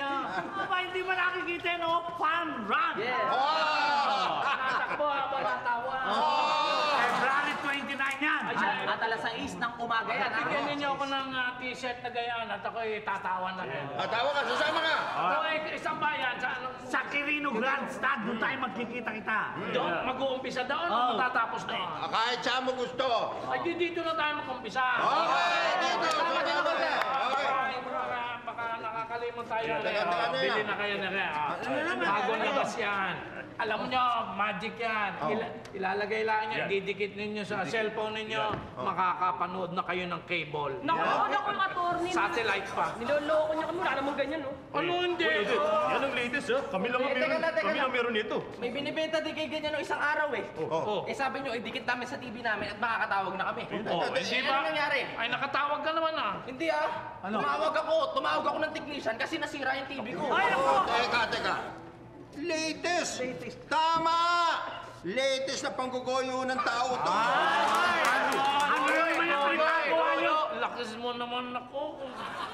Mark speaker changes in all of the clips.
Speaker 1: Aba, hindi ba nakikita yun, oh? Fun run!
Speaker 2: Yes!
Speaker 1: Natakbo habang natawa. February 29 yan.
Speaker 2: At alas 6 ng umaga yan.
Speaker 1: Bigyan ninyo ako ng t-shirt na gayaan at ako'y tatawa na rin.
Speaker 3: Tawa ka, sasama ka!
Speaker 1: Isang bayan, sa Quirino Grandstand, doon tayo magkikita-kita. Doon? Mag-uumpisa doon o matatapos doon?
Speaker 3: Kahit saan mo gusto.
Speaker 1: Ay, dito na tayo mag-umpisa.
Speaker 3: Okay, dito.
Speaker 1: Baka nakakalimon tayo.
Speaker 3: Teka na
Speaker 1: Bili na kayo na rin. Bagong labas yan. Alam mo nyo, magic yan. Ilalagay lang nyo, didikit ninyo sa cellphone ninyo, makakapanood na kayo ng cable.
Speaker 4: Naku, yung attorney.
Speaker 1: Satellite pa.
Speaker 4: Niloloko niya kami. Wala namang ganyan, no?
Speaker 1: Ano hindi?
Speaker 5: Yan ang latest, ha? Kami lang ang meron nito.
Speaker 2: May binibenta din kayo ganyan ng isang araw eh. Eh sabi nyo, idikit namin sa TV namin at makakatawag na kami.
Speaker 1: Hindi
Speaker 2: Ano
Speaker 1: ba?
Speaker 2: nangyari?
Speaker 1: Ay, nakatawag ka naman ah.
Speaker 2: Hindi Tumawag ako ng technician kasi nasira yung TV ko.
Speaker 1: Ay, ako!
Speaker 3: Teka. Latest! Tama! Latest na panggugoyo ng tao to.
Speaker 1: Ano yung mga pinagawa nyo? Lakas mo naman ako.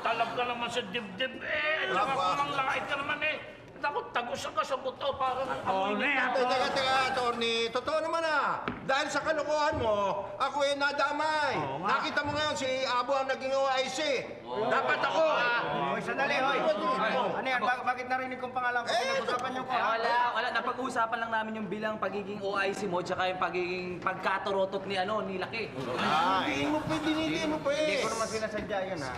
Speaker 1: Talab ka naman sa dibdib eh. At saka kumang lakit ka naman eh. Ako, tagusan ka sa buto para ng amoy na.
Speaker 3: Teka, attorney. Totoo naman Dahil sa kalokohan mo, ako nadamay. Nakita mo ngayon si Abo ang naging OIC. Dapat ako.
Speaker 6: Hoy, sandali, hoy. Ano yan? Bakit narinig kong pangalan ko? Pinag-usapan niyo ko, ha?
Speaker 2: Wala. Napag-uusapan lang namin yung bilang pagiging OIC mo tsaka yung pagiging pagkaturotot ni Laki.
Speaker 3: Hindi mo pwede.
Speaker 6: Hindi ko naman sinasadya yun, ha?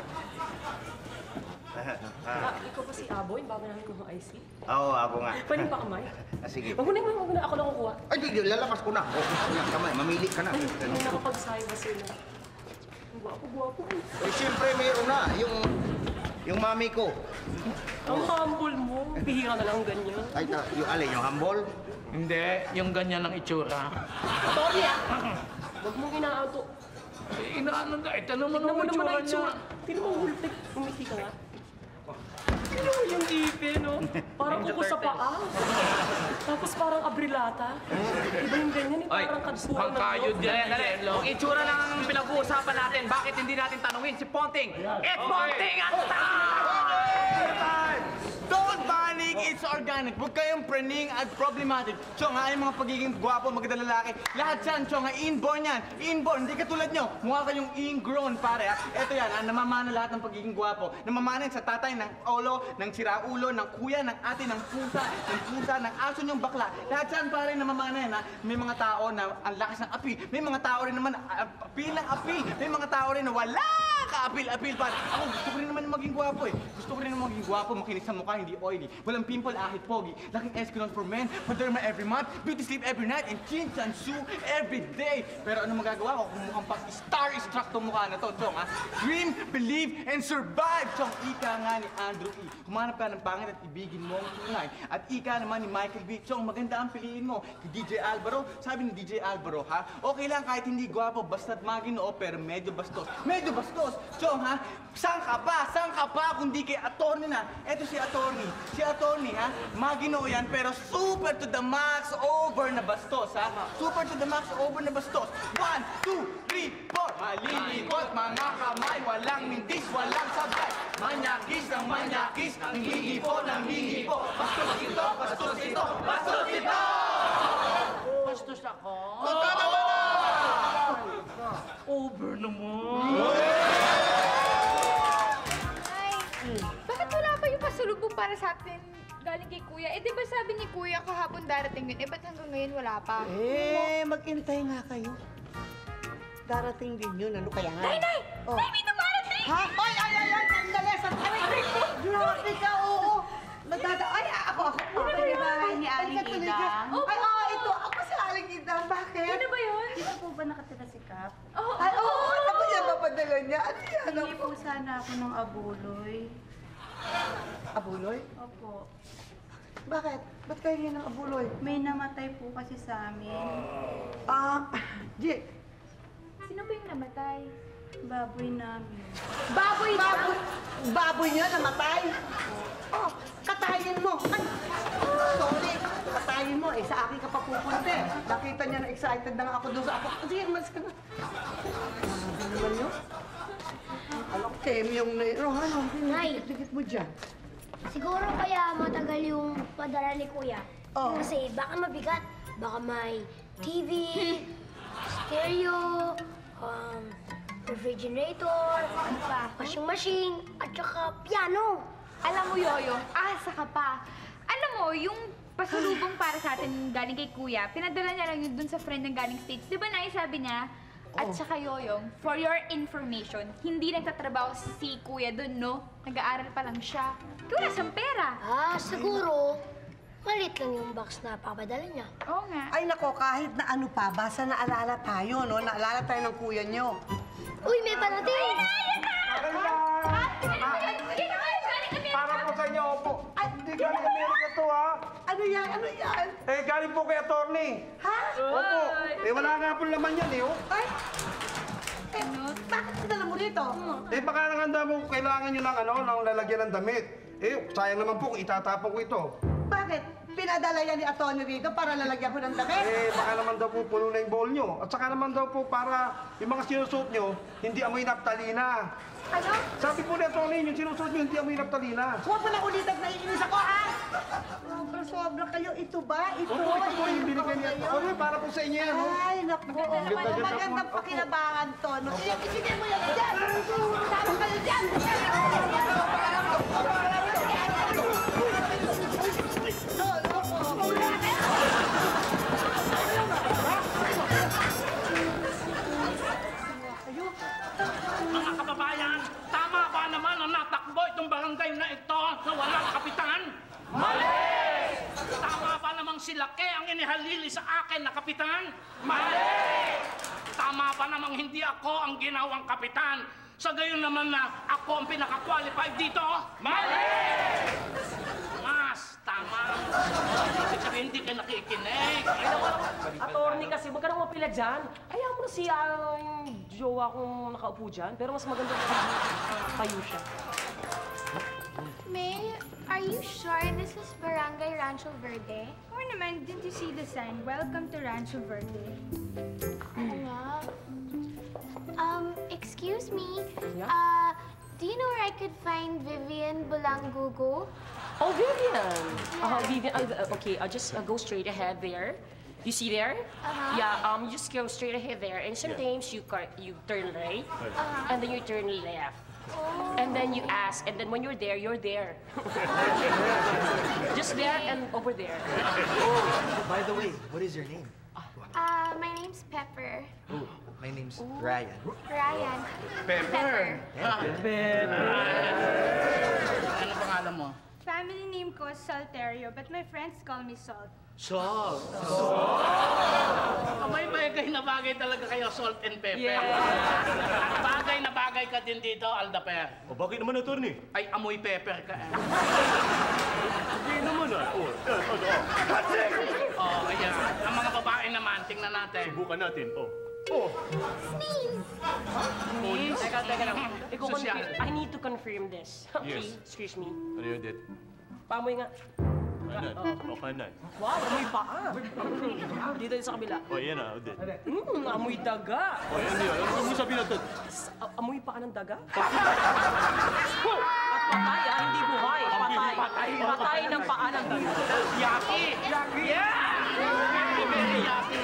Speaker 4: Ikaw ba si Aboy? Bago namin kung IC?
Speaker 6: Oo, ako nga.
Speaker 4: Pwede ba kamay?
Speaker 6: Sige.
Speaker 4: Wag mo na. Ako lang kukuha.
Speaker 6: Ay, di, lalabas ko na. Kamay, mamili ka na.
Speaker 4: Hindi nakapag-sayo ba sila? Ang guwapo.
Speaker 6: Eh, siyempre, mayroon na. Yung mami ko.
Speaker 4: Ang humble mo. Pihira na lang ganyan.
Speaker 6: Ay, yung alin, yung humble?
Speaker 1: Hindi, yung ganyan ang itsura.
Speaker 4: Sorry, Huwag mong inaauto.
Speaker 1: Inaano na, tanong mo
Speaker 4: Tignan
Speaker 1: naman
Speaker 4: mo naman ang
Speaker 1: itsura niya.
Speaker 4: itsura. Tignan mo, hultig. Umiti ka nga. Tignan mo yung ipin, no? Parang kuko sa paa. Tapos parang abrilata. Iba yung ganyan, parang kadsuhan ng
Speaker 1: Pangkayod
Speaker 4: loob.
Speaker 1: yan.
Speaker 2: Dali. Kung itsura lang ang pinag-uusapan natin, bakit hindi natin tanungin si Ponting? It's Ponting at
Speaker 7: Don't panic! It's organic. Huwag kayong praning at problematic. Chong, yung mga pagiging gwapo, magandang lalaki. Lahat yan, Chong, inborn yan. Inborn, hindi katulad nyo. Mukha kayong ingrown, pare. Ito yan, namamana lahat ng pagiging gwapo. Namamana yan sa tatay, ng olo, ng siraulo, ng kuya, ng ate, ng pusa, ng aso niyong bakla. Lahat yan, pare, namamana yan, ha. May mga tao na ang lakas ng api. May mga tao rin naman, api ng api. May mga tao rin na wala ka-apil-apil, pare. Ako, gusto ko rin naman maging gwapo, eh. Gusto ko rin naman maging gwapo, makinig sa mukha, hindi oily. Walang pimple, ahit, pogi. Laking Esculent for men, Moderma every month, beauty sleep every night, and chin chansu every day. Pero ano magagawa ko kung mukhang pang star-struck tong mukha na to, Chong, ha? Dream, believe, and survive, Chong. Ika nga ni Andrew E. Kumanap ka ng pangit at ibigin mo ang tunay. At ika naman ni Michael B. Chong, maganda ang piliin mo. Kay DJ Alvaro, sabi ni DJ Alvaro, ha? Okay lang kahit hindi gwapo, basta't maginoo, pero medyo bastos. Medyo bastos, Chong, ha? Saan ka pa? Saan ka pa kung di kay attorney na? Eto si attorney. Si attorney, ha? Maginoo yan, pero super to the max over na bastos, ha? Super to the max over na bastos. 1, 2, 3, 4. Malilikot, mga kamay, walang mintis, walang sabay. Manyakis ng manyakis, ang hihipo ng hihipo. Bastos ito, bastos ito, bastos ito!
Speaker 1: Bastos ako.
Speaker 3: Tama na!
Speaker 1: Over naman.
Speaker 8: Bakit wala pa yung pasulubong para sa atin galing kay Kuya? Eh, di ba sabi ni Kuya kahapon darating yun? Eh, ba't hanggang ngayon wala pa?
Speaker 9: Maghintay nga kayo. Darating din yun. Ano kaya nga?
Speaker 8: Nay! Nay, may dumarating!
Speaker 9: Ha? Ay! Sandali! Sandali! Grabe ka, oo! Ay, ako.
Speaker 8: Ano ba yun?
Speaker 9: Ni Aling Idang? Ay, oo, ito. Ako si Aling Idang. Bakit?
Speaker 8: Ano ba yun?
Speaker 10: Di ba po ba nakatira si Kap?
Speaker 9: Ay, oo! Ano yan mapadala niya? Ano yan?
Speaker 10: Hindi po sana ako ng abuloy.
Speaker 9: Abuloy?
Speaker 10: Opo.
Speaker 9: Bakit? Ba't kayo ngayon ng abuloy?
Speaker 10: May namatay po kasi sa amin.
Speaker 9: Jake.
Speaker 8: Sino ba yung namatay?
Speaker 10: Baboy namin.
Speaker 8: Baboy!
Speaker 9: Baboy niya namatay? Oh, katayin mo. Ay, sorry. Katayin mo. Sa akin ka pa pupunta. Nakita niya na excited na nga ako doon sa ako. Sige, mas ka na. Ano naman yun? Alam ko, yung ano?
Speaker 8: Nay.
Speaker 9: Dikit mo dyan.
Speaker 11: Siguro kaya matagal yung padala ni Kuya. Kasi baka mabigat. Baka may TV, stereo, refrigerator, washing machine, at saka piano.
Speaker 8: Alam mo, Yoyo, asa ka pa. Alam mo, yung pasalubong para sa atin galing kay Kuya, pinadala niya lang yun dun sa friend ng galing States. Di ba sabi niya? At saka, Yoyong, for your information, hindi nagtatrabaho si Kuya dun, no? Nag-aaral pa lang siya. Kaya wala siyang pera.
Speaker 11: Siguro, malit lang yung box na papadala niya.
Speaker 8: Oo nga.
Speaker 9: Ay nako, kahit na ano pa, basta naalala tayo, no? Naalala tayo ng kuya nyo.
Speaker 11: Uy, may parating!
Speaker 6: Para po sa inyo, opo. Ay, hindi galing Amerika to, ha?
Speaker 9: Ano yan? Ano yan?
Speaker 6: Eh, galing po kay attorney.
Speaker 9: Ha?
Speaker 6: Opo. Eh, wala nga po laman yan, eh, oh.
Speaker 9: Ay! Bakit sinala mo dito?
Speaker 6: Eh, baka nanganda mo, kailangan nyo ng, ng lalagyan ng damit. Eh, sayang naman po kung itatapon ko ito.
Speaker 9: Bakit? Pinadala yan ni Atty. rito para lalagyan ko ng damit?
Speaker 6: Eh, baka naman daw po puno na yung bowl nyo. At saka naman daw po para yung mga sinusuot nyo, hindi amoy naptalina.
Speaker 8: Ano?
Speaker 6: Sabi po ni attorney, yung sinusuot nyo, hindi amoy naptalina.
Speaker 9: Huwag mo na ulit at naiinis ako, ha? Sobra kayo. Ito ba? Ito?
Speaker 6: Opo, ito po yung binigay niya. Opo, para po sa inyo yan, oh.
Speaker 9: Ay, naku. Magandang pakinabangan to. No? Sige mo yan dyan! Sama kayo dyan!
Speaker 1: Mga kababayan, tama ba naman ang natakbo itong barangay na ito na walang kapitan? Mali! Tama ba namang si Lake ang inihalili sa akin na kapitan? Mali! Tama ba namang hindi ako ang ginawang kapitan? Sa gayon naman na ako ang pinaka-qualified dito? Mali! Mas, tama. Ibig sabihin, hindi ka nakikinig.
Speaker 4: Attorney kasi, huwag ka nang mapila dyan. Ayaw mo na siya yung jowa kong nakaupo dyan. Pero mas maganda tayo siya.
Speaker 8: May, are you sure this is Barangay Rancho Verde?
Speaker 10: Oo naman, did you see the sign? Welcome to Rancho Verde.
Speaker 11: Oo nga. Excuse me.
Speaker 4: Yeah?
Speaker 11: Do you know where I could find Vivian Bulangugo?
Speaker 4: Oh, Vivian! Vivian, okay, just go straight ahead there. You see there? Yeah, you just go straight ahead there. And sometimes you turn right. And then you turn left. And then you ask, and then when you're there, you're there. Just there and over there.
Speaker 12: By the way, what is your name?
Speaker 11: My name's Pepper.
Speaker 12: Oh, my name's Ryan.
Speaker 11: Ryan.
Speaker 1: Pepper. Ano pangalan mo?
Speaker 10: Family name ko is Salterio, but my friends call me Salt.
Speaker 1: Salt. May bagay na bagay talaga kayo, Salt and Pepper. At bagay na bagay ka din dito, Aldaper.
Speaker 5: O bakit naman, attorney?
Speaker 1: Ay, amoy pepper ka.
Speaker 5: Hindi naman, ah.
Speaker 1: Oh, ayan. Ang mga babae naman, tingnan natin.
Speaker 5: Subukan natin, oh.
Speaker 4: Miss? Teka lang.
Speaker 1: Social.
Speaker 4: I need to confirm this. Okay,
Speaker 5: Yes.
Speaker 4: excuse me.
Speaker 5: Ano yun, Dit?
Speaker 4: Pamoy nga.
Speaker 5: Kanan. O, kanan.
Speaker 4: Wow, amoy paa. Dito sa kabila.
Speaker 5: O, yan ah, Dit.
Speaker 4: Amoy daga.
Speaker 5: O, yan yun. Ano mo sabihin natin?
Speaker 4: Amoy paa ng daga? At patay hindi buhay. Patay. Patay ng paa ng daga.
Speaker 1: Yaki! Yeah! Very yaki.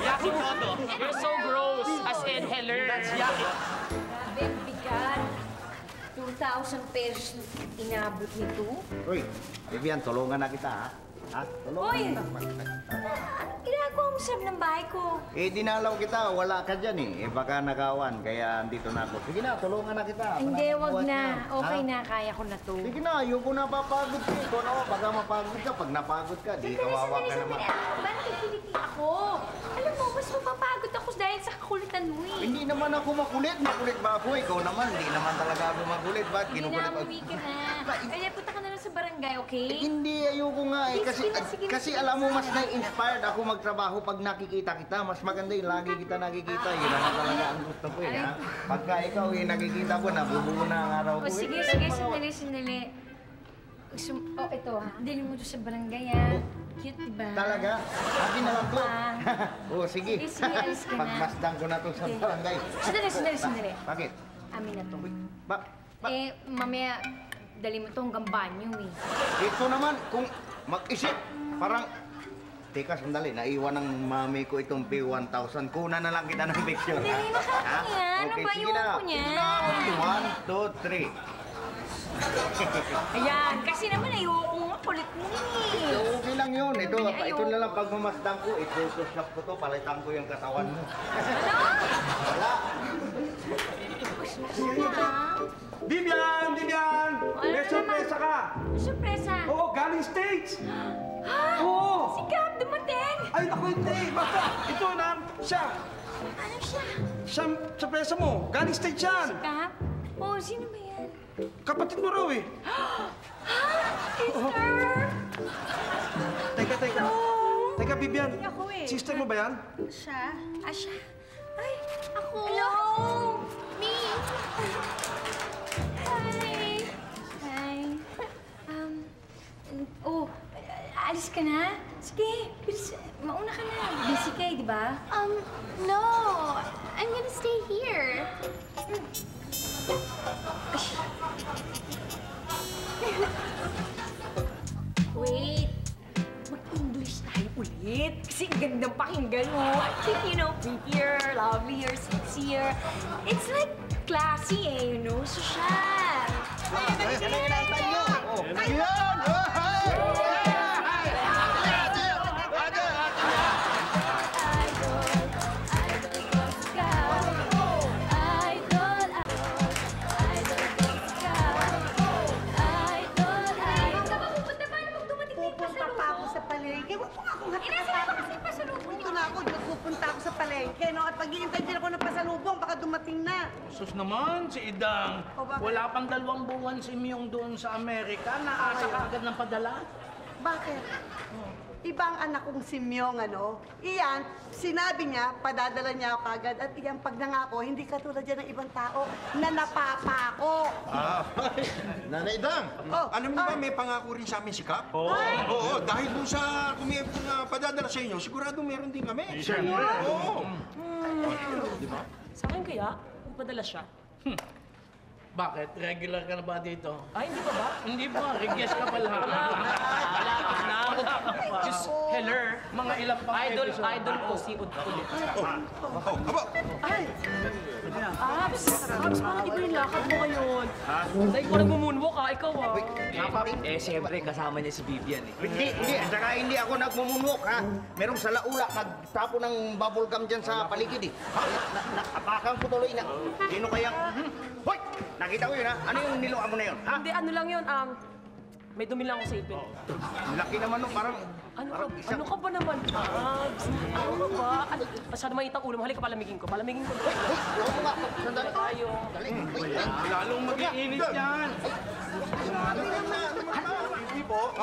Speaker 1: Yaki todo.
Speaker 4: You're so gross. As in, heller.
Speaker 1: That's yaki.
Speaker 13: Bigat. 2,000 pesos inabot nito.
Speaker 6: Uy, Vivian, tulungan na kita, ha? Ha? Tulungan
Speaker 13: Hoy!
Speaker 6: na.
Speaker 13: Anong ginagawa mo sa ng bahay ko?
Speaker 6: Eh, dinalaw kita. Wala ka dyan, eh. Eh, baka nagawan. Kaya andito na ako. Sige na, tulungan na kita.
Speaker 13: Hindi,
Speaker 6: Wala
Speaker 13: wag
Speaker 6: kang
Speaker 13: na.
Speaker 6: buhat
Speaker 13: Okay
Speaker 6: ha?
Speaker 13: na, kaya ko na to.
Speaker 6: Sige na, ayoko na papagod ka. Ikaw na, baka mapagod ka. Pag napagod ka, di kawawa ka naman.
Speaker 13: Bakit nagkiliti ako? Alam mo, mas mapapagod ako dahil sa kakulitan mo eh.
Speaker 6: Hindi naman ako makulit. Makulit ba ako? Ikaw naman, hindi naman talaga ako makulit. Bakit
Speaker 13: Hindi
Speaker 6: kinukulit
Speaker 13: na,
Speaker 6: ako?
Speaker 13: umuwi ka na. Kaya punta ka na lang sa barangay, okay?
Speaker 6: Eh, hindi, ayoko nga eh.
Speaker 13: Sige na, sige na,
Speaker 6: Kasi
Speaker 13: sige na.
Speaker 6: alam mo, mas na-inspired ako magtrabaho pag nakikita kita. Mas maganda yung lagi kita nakikita. Yun naman talaga ang gusto ko eh. Ha? Pagka ikaw yung nakikita ko, nabubuo na ang araw ko.
Speaker 13: O sige, sandali. Oh, ito ha. Dili mo to sa barangay ha. Cute, diba?
Speaker 6: Talaga? Akin na lang to. Oo, sige.
Speaker 13: Sige, alis ka na.
Speaker 6: Pagmasdan ko na to sa
Speaker 13: Okay.
Speaker 6: barangay.
Speaker 13: Sandali.
Speaker 6: Bakit?
Speaker 13: Amin na to.
Speaker 6: Ba?
Speaker 13: Mamaya, dali mo to hanggang banyo eh.
Speaker 6: Ito naman, kung mag-isip, parang... Teka, sandali, naiwan ng mami ko itong P1000. Kuna na lang kita ng picture, ha?
Speaker 13: Dali na kami yan. Ano ba yung ko niyan?
Speaker 6: 1, 2, 3.
Speaker 13: Ayan, kasi naman ayoko nga kulit mo eh.
Speaker 6: Okay lang yun. Ito na lang pagmamasdan ko. I-photoshop ko to, palitan ko yung katawan mo. Wala.
Speaker 7: Vivian! Vivian! May sorpresa ka!
Speaker 13: Sorpresa?
Speaker 7: Oo, galing States!
Speaker 13: Ha?
Speaker 7: Oo!
Speaker 13: Si Gab dumating!
Speaker 7: Ay, naku, hindi! Basta, ito na, siya!
Speaker 13: Ano siya?
Speaker 7: Siya, sorpresa mo! Galing States yan!
Speaker 13: Si Gab? Oh, sino ba yan?
Speaker 7: Kapatid mo raw eh!
Speaker 13: Ha? Sister?
Speaker 7: Teka. Teka, Vivian.
Speaker 13: Hindi ako eh.
Speaker 7: Sister mo ba yan?
Speaker 13: Siya? Siya? Ay, ako!
Speaker 8: Hello! Me!
Speaker 13: Hi! Hi! Oh, alis ka na? Sige, bilis, mauna ka na. Busy ka eh, di ba?
Speaker 8: No. I'm gonna stay here.
Speaker 13: Wait, mag-English tayo ulit. Kasi gandang pakinggan mo. I think, prettier, lovelier, sexier. It's like classy social.
Speaker 9: Nagpupunta ako sa palengke, no? At pag-iintay din ako ng pasalubong, baka dumating na.
Speaker 1: Sus naman, si Idang. Wala pang 2 buwan si Myung doon sa Amerika. Naasa ka agad ng padala.
Speaker 9: Bakit? Ibang anak kong si Myong, ano? Iyan, sinabi niya, padadala niya ako agad. At iyan, pag nangako, hindi katulad yan ng ibang tao na napapako.
Speaker 3: Nanay Dang, alam niyo ba may pangako rin sa amin si Kap? Oo, dahil dun sa padadala sa inyo, sigurado meron din kami.
Speaker 4: Siyempre.
Speaker 3: Oo.
Speaker 4: Di ba? Sa akin kaya, magpadala siya.
Speaker 1: Bakit? Regular ka na ba dito?
Speaker 4: Ay, hindi pa ba?
Speaker 1: Hindi pa. Request ka pala.
Speaker 4: Just, hello.
Speaker 1: Mga ilang pang
Speaker 4: Idol ko si Ud ulit.
Speaker 9: Ay!
Speaker 4: Abs, bakit iba yung lakad mo ngayon? Like, parang bumunwo ka, ikaw
Speaker 2: Siyempre, kasama niya si Vivian eh.
Speaker 6: Hindi. At saka hindi ako nagmumunok, ha? Merong salaula, nagtapo ng bubble gum dyan sa paligid, eh. Nakapakan ko tuloy na. Sino kaya? Hoy! Nakita ko yun, ha? Ano yung niluan mo na yun, ha?
Speaker 4: Hindi, ano lang yun, may dumi lang ako sa ipin.
Speaker 6: Laki naman, no? Parang...
Speaker 4: Ano ka ba naman, Abs? Ano ka ba? Masyado mainit ang ulo mo. Halika, palamigin ko. Palamigin ko.
Speaker 6: Huwag mo nga. Sandali
Speaker 4: tayo.
Speaker 1: Lalong mag-iinit yan.
Speaker 5: Hindi po.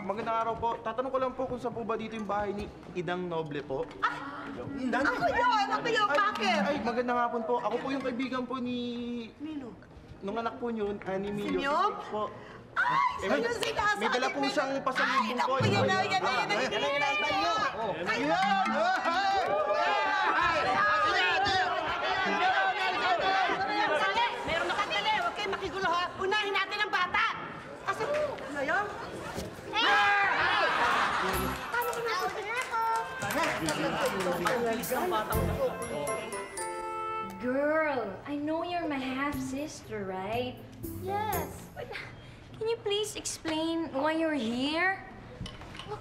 Speaker 5: Magandang araw po. Tatanong ko lang po kung saan po ba dito yung bahay ni Idang Noble po.
Speaker 9: Ako yun! Ako yun! Bakit?
Speaker 5: Ay, magandang hapon po. Ako po yung kaibigan po ni...
Speaker 9: Nino?
Speaker 5: Nung anak po niyo, ni Mio.
Speaker 9: Si Mio?
Speaker 5: Po.
Speaker 9: Ay, sa'yo sinasabi!
Speaker 5: May dala po siyang pasalubong po.
Speaker 9: Ay, naku, yan na! Meron na kami! Huwag kayo makigulo, ha? Unahin natin ang bata! Kasi, ano yun?
Speaker 8: Paano ko nakukuha ako?
Speaker 13: Girl, I know you're my half-sister, right?
Speaker 8: Yes.
Speaker 13: But can you please explain why you're here?
Speaker 8: Well,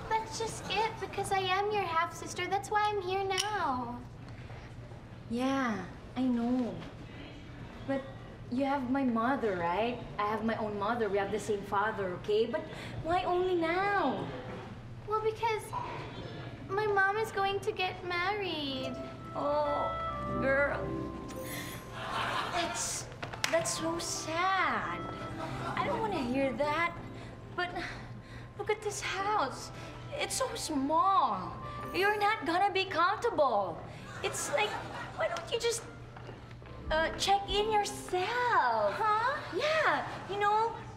Speaker 8: that's just it, because I am your half-sister. That's why I'm here now.
Speaker 13: Yeah, I know. But you have my mother, right? I have my own mother. We have the same father, okay? But why only now?
Speaker 8: Well, because my mom is going to get married.
Speaker 13: Oh, girl. That's so sad. I don't want to hear that. But look at this house. It's so small. You're not gonna be comfortable. It's like, why don't you just check in yourself?
Speaker 8: Huh?
Speaker 13: Yeah,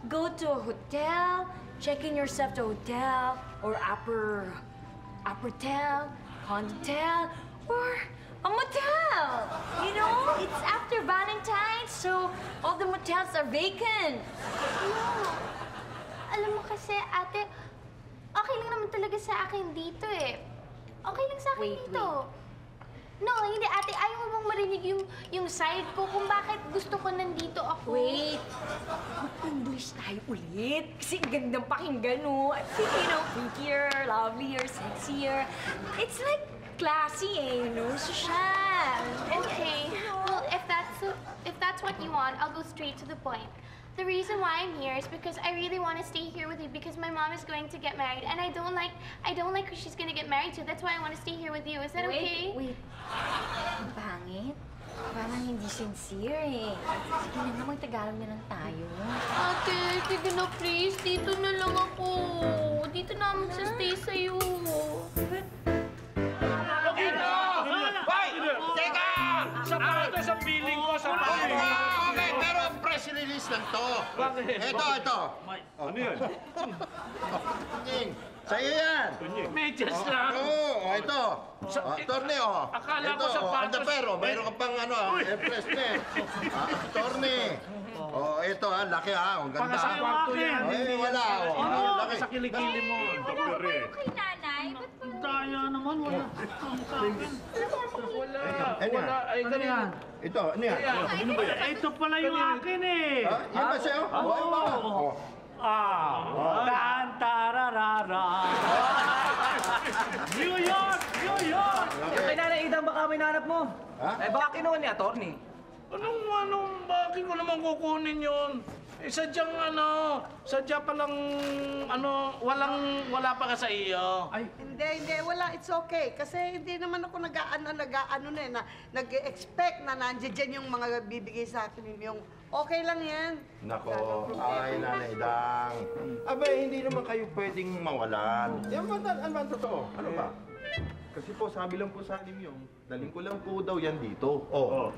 Speaker 13: go to a hotel, check in yourself to a hotel, or upper hotel, condotel, or A motel! You know, it's after Valentine's, so all the motels are vacant.
Speaker 8: No. Alam mo kasi, ate, okay lang naman talaga sa akin dito eh. Okay lang sa akin dito. No, hindi ate. Ayaw mo bang marinig yung side ko kung bakit gusto ko nandito ako?
Speaker 13: Wait. Mag-English tayo ulit. Kasi gandang pakinggan, no? You know, prettier, lovelier, sexier. It's like classy, eh, you know? Social.
Speaker 8: Okay. Well, if that's what you want, I'll go straight to the point. The reason why I'm here is because I really want to stay here with you because my mom is going to get married and I don't like who she's going to get married to. That's why I want to stay here with you. Is that okay?
Speaker 13: Wait. Ang pangit. Parang hindi sincere, eh. Sige na nga, mag-Tagalog na lang tayo.
Speaker 8: Ate, sige na please. Dito na lang ako. Dito na ako magsastay sa'yo.
Speaker 1: Okay na! Hoy! Teka! Sapatos sa feeling ko, sapatos.
Speaker 3: Okay, pero press release lang to. Ito.
Speaker 1: Ano yun?
Speaker 3: Ning, sa'yo yan.
Speaker 1: Medyas lang.
Speaker 3: Oo, ito. Torne, oh.
Speaker 1: Akala ko
Speaker 3: Ito,
Speaker 1: sapatos.
Speaker 3: Ito, pero mayroon ka pang press net. Torne. Oh, ito laki Ang ganda.
Speaker 1: Pang sa kwarto yan.
Speaker 3: Ay, wala. Laki.
Speaker 1: Sa kilikili mo.
Speaker 8: Kay nanay, ba't po?
Speaker 1: Daya naman, wala. Wala. Ay, ganyan.
Speaker 3: Ito, ano yan?
Speaker 1: Ito pala yung akin eh.
Speaker 3: Yan ba sa'yo? Oo.
Speaker 1: Tan-tararara. New York! New York!
Speaker 2: Yung kay Nanay Idang baka may nanap mo.
Speaker 3: Ha?
Speaker 2: Eh, baka kinuha ni attorney.
Speaker 1: Bakit ko naman kukunin yun? Eh, sadyang palang, wala pa ka sa iyo.
Speaker 9: Ay. Hindi, wala. It's okay. Kasi hindi naman ako nag-expect na nandiyan yung mga bibigay sa akin. Yung okay lang yan.
Speaker 3: Nako, ay Nanay Dang. Abay, hindi naman kayo pwedeng mawalan. Yan ba, ano ba totoo? Ano ba?
Speaker 5: Kasi po, sabi lang po sa anim yung, daling ko lang po daw yan dito.
Speaker 3: Oo.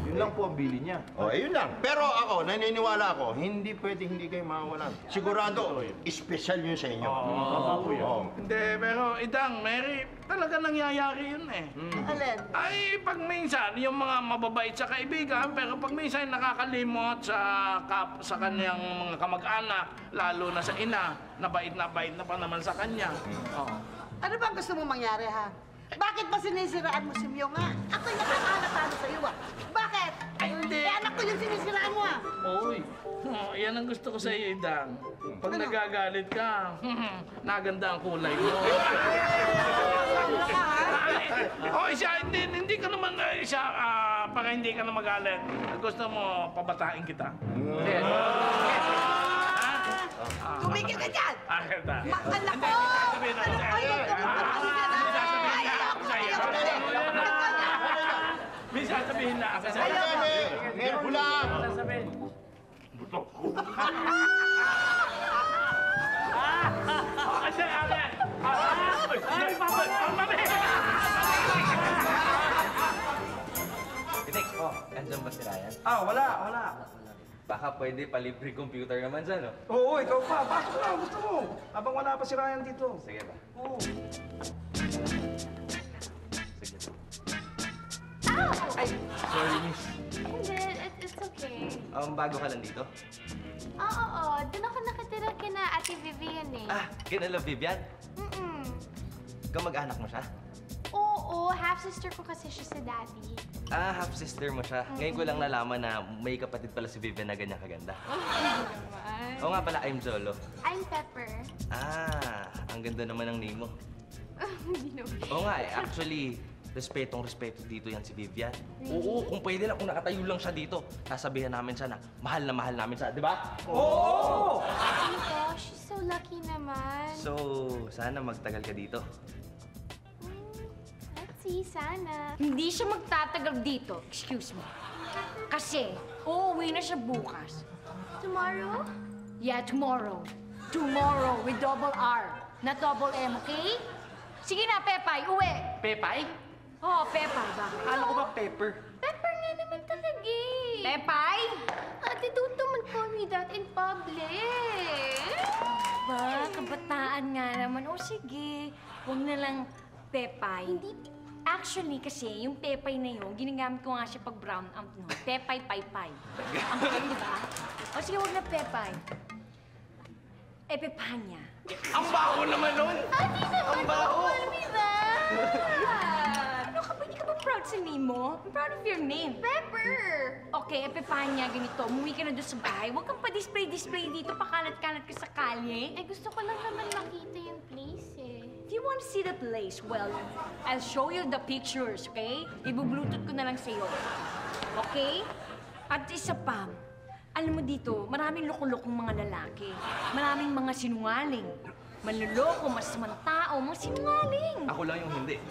Speaker 5: Yun lang po ang bili niya.
Speaker 3: Ayun lang. Pero ako, naniniwala ako, hindi pwedeng hindi kayo mawalan. Sigurado, special yun sa inyo.
Speaker 1: Hindi, pero Idang, Mary, talaga nangyayari yun eh.
Speaker 9: Alin?
Speaker 1: Ay, pag minsan, yung mga mababait sa kaibigan, pero pag minsan nakakalimot sa kanyang mga kamag-anak, lalo na sa ina, na bait na pa naman sa kanya.
Speaker 9: Ano ba gusto mo mangyari, ha? Bakit ba sinisiraan mo si Myong, ha? Ako yung nakakaanak sa iyo, ha? Bakit?
Speaker 1: Ay, hindi.
Speaker 9: Eh, anak ko yung sinisiraan mo, ha?
Speaker 1: Oy, yan ang gusto ko sa iyo, Idang. Pag nagagalit ka, naganda ang kulay mo. Hindi ka naman, para hindi ka na magalit. Gusto mo, pabatain kita.
Speaker 9: Tumigil ka dyan! Anak ko!
Speaker 1: May sasabihin na ako sa'yo.
Speaker 3: Meron lang.
Speaker 1: Sasabihin. Butok ko. Kasi akin. Ay, papa!
Speaker 12: Tinex, andyan ba si Ryan?
Speaker 2: Wala.
Speaker 12: Baka pwede palibre computer naman dyan, no?
Speaker 2: Oo, ikaw pa. Pasok na, gusto mo. Habang wala pa si Ryan dito.
Speaker 12: Sige ba?
Speaker 2: Oo.
Speaker 8: Ay!
Speaker 12: Sorry, miss.
Speaker 8: Hindi, it's okay.
Speaker 12: Bago ka lang dito?
Speaker 8: Oo. Doon ako nakatira kina Ate Vivian eh.
Speaker 12: Kinala Vivian? Kamag-anak mo siya?
Speaker 8: Oo, half-sister ko kasi siya sa daddy.
Speaker 12: Half-sister mo siya. Ngayon ko lang nalaman na may kapatid pala si Vivian na ganyan kaganda. Oo nga pala, I'm Zolo.
Speaker 8: I'm Pepper.
Speaker 12: Ang ganda naman ng name mo.
Speaker 8: Hindi naman.
Speaker 12: Oo nga actually, respetong-respeto dito yan si Vivian. Oo, kung pwede lang, kung nakatayo lang siya dito, sasabihan namin siya na mahal na mahal namin siya, di ba?
Speaker 2: Oo!
Speaker 8: Oh gosh, she's so lucky naman.
Speaker 12: So, sana magtagal ka dito.
Speaker 8: Let's see, sana.
Speaker 13: Hindi siya magtatagal dito. Excuse me. Kasi, uuwi na siya bukas.
Speaker 8: Tomorrow?
Speaker 13: Yeah, tomorrow. Tomorrow with double R. Not double M, okay? Sige na, Pepay, uwi.
Speaker 12: Pepay?
Speaker 13: Oo, Pepay. Bakit?
Speaker 12: Akala ko ba Pepper?
Speaker 8: Pepper nga naman talaga eh.
Speaker 13: Pepay?
Speaker 8: Ate, don't naman call me that in public.
Speaker 13: Ba, kabataan nga naman. O sige, huwag na lang Pepay.
Speaker 8: Hindi
Speaker 13: Actually, kasi yung Pepay na yun, ginagamit ko nga siya pag brown out, no? Pepay, pay-pay. Ang galing, di ba? O sige, huwag na Pepay. Epepanya.
Speaker 12: Ang baho naman nun! Ang baho!
Speaker 13: Ano ka ba? Hindi ka ba proud sa name mo? I'm proud of your name.
Speaker 8: Pepper!
Speaker 13: Okay, Epepanya, ganito. Umuwi ka na doon sa bahay. Huwag kang pa-display-display dito, pakalat-kalat ka sa kalye.
Speaker 8: Eh, gusto ko lang naman makita yung place eh.
Speaker 13: If you want to see the place, well, I'll show you the pictures, okay? Ibu-bluetooth ko na lang sa'yo. Okay? At isa pa, alam mo dito, maraming loko-lokong mga lalaki. Maraming mga sinungaling. Manloloko, masamang tao, mga sinungaling.
Speaker 12: Ako lang yung hindi.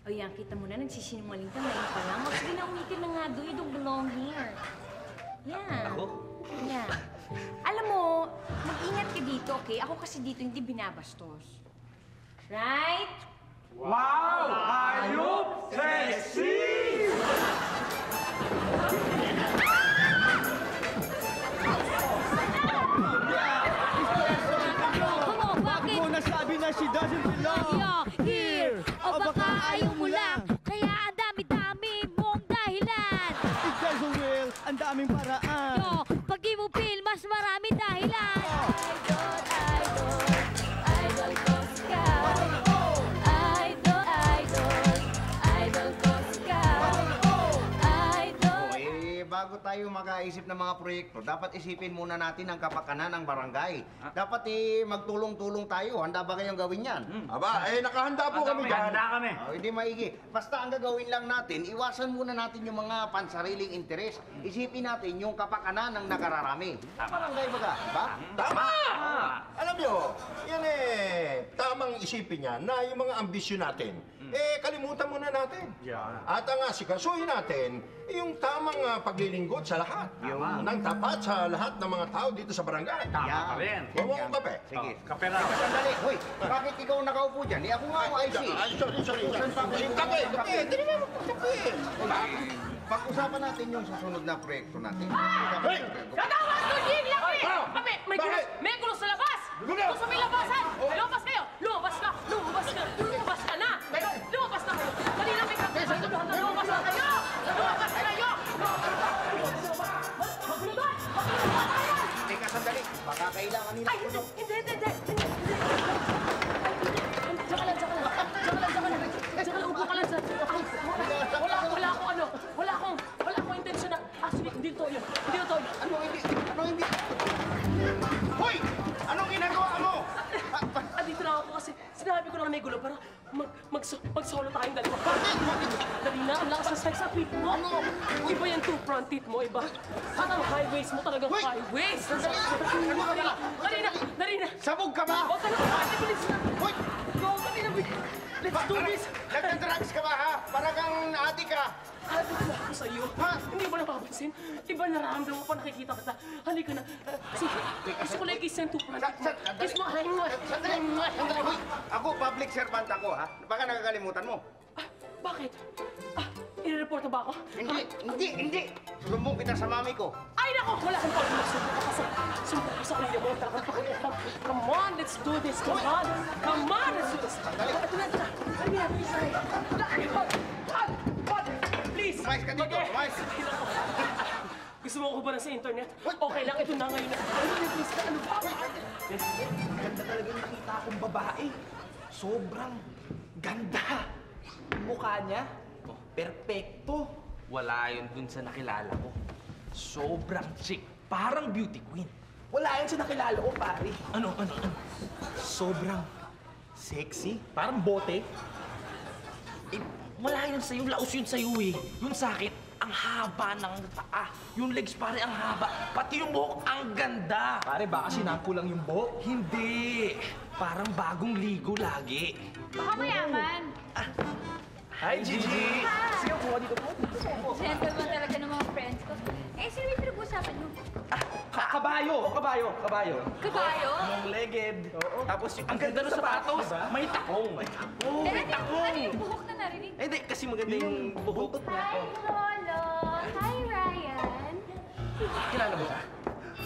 Speaker 13: O yan, kita mo na, nagsisinungaling ka ngayon pa lang. O sige na, umitin na nga doon. You don't belong here. Yeah.
Speaker 12: Ako?
Speaker 13: Yeah. Alam mo, mag-ingat ka dito, okay? Ako kasi dito hindi binabastos. Right?
Speaker 7: Wow! Hayop! Sexy!
Speaker 14: Bakit mo nasabi na she doesn't belong here? O baka ayaw mo lang, kaya ang dami-dami mong dahilan.
Speaker 9: If there's a will, ang daming paraan.
Speaker 14: Yo, pag di mo feel, mas marami dahilan.
Speaker 13: Idol ko scout. Idol ko scout. Idol.
Speaker 6: Bago tayo mag-aisip ng mga proyekto, dapat isipin muna natin ang kapakanan ng barangay. Dapat magtulong-tulong tayo. Handa ba kayong gawin yan?
Speaker 3: Aba, nakahanda po kami dyan.
Speaker 6: kami. Hindi maigi. Basta ang gagawin lang natin, iwasan muna natin yung mga pansariling interes. Isipin natin yung kapakanan ng nakararami. Barangay baga, diba?
Speaker 3: Tama! Alam nyo, yan tamang isipin niya na yung mga ambisyon natin, kalimutan muna natin. At ang asikasuhin natin, yung tamang paglilingkod sa lahat. Nang tapat sa lahat ng mga tao dito sa barangay.
Speaker 6: Tama ka
Speaker 3: rin. Huwag mo akong kape.
Speaker 6: Sige. Kape lang. Sandali. Hoy, bakit ikaw nakaupo dyan? Ako nga ang IC.
Speaker 3: Ay, sorry. Kape. Dili mo kape.
Speaker 6: Pag-usapan natin yung susunod na proyekto natin.
Speaker 4: Katawas ko, Jim! Laki! Papi, may gulo sa labas! Gulo sa may labasan! Lumabas kayo! Lumabas ka! Lumabas ka na! Lumabas na kayo! Kanina may kape sa ito! Lumabas na kayo! Lumabas na kayo! Magulo ba?
Speaker 6: Teka, sandali. Baka kailangan nila.
Speaker 4: Ay, hindi! Diyan ka lang! Upo ka lang sa... Wala akong intensyon na... Actually, hindi to yun.
Speaker 6: Ano hindi? Hoy! Anong ginagawa mo?
Speaker 4: Dito na ako kasi sinabi ko na may gulo para mag-solo tayong dalawa. Dali na, ang lakas ng sex appeal mo. Iba yung two-front teeth mo, iba. At ang high waist mo talagang high waist. Dali na.
Speaker 6: Sabog ka ba?
Speaker 4: Huwag ka na, bilis na.
Speaker 6: Hoy!
Speaker 4: Go, dali na. Let's do this.
Speaker 6: Nagka-drugs ka ba, ha? Para kang ate ka.
Speaker 4: Addict na ako sa'yo. Ha? Hindi mo napapansin? Iba nararamdaman mo pa nakikita kita. Halika na. Sige, gusto ko lang i-kiss yung two-front teeth mo. Kiss mo.
Speaker 6: Sandali. Hoy! Ako, public servant ako, ha? Baka nakakalimutan mo.
Speaker 4: Bakit? I-report na ba ako?
Speaker 6: Hindi. Sulumbong kita sa mami ko.
Speaker 4: Ay, nako! Wala kang pag-sumpa ka sa kanila mo. Come on, let's do this. Come on, let's do this. Ito na. Please.
Speaker 6: Umayos ka dito. Umayos.
Speaker 4: Gusto mo ko ba na sa internet? Okay lang, ito na ngayon. Please, ano ba?
Speaker 12: Ganda talaga yung nakita akong babae. Sobrang ganda. Yung mukha niya, perfecto. Wala yun dun sa nakilala ko. Sobrang chic. Parang beauty queen. Wala yun sa nakilala ko, pare. Ano? Sobrang sexy. Parang bote. Wala yun sa'yo. Laos yun sa'yo eh. Yung sakit, ang haba ng paa. Yung legs, pare, ang haba. Pati yung buhok, ang ganda. Pare, baka sinampo lang yung buhok? Hindi. Parang bagong ligo lagi.
Speaker 8: Baka mayaman.
Speaker 12: Hi, Gigi!
Speaker 8: Sige, buka dito po. Gentleman talaga ng mga friends ko. Sino yung pinag-uusapan mo?
Speaker 12: Kabayo! Kabayo!
Speaker 8: Kabayo?
Speaker 12: Long-legged. Tapos yung ang ganda ng sapatos, may takong.
Speaker 8: Ano yung buhok na narinig?
Speaker 12: Hindi, kasi maganda yung buhok niya.
Speaker 8: Hi, Lolo! Hi, Ryan!
Speaker 12: Kilala mo siya?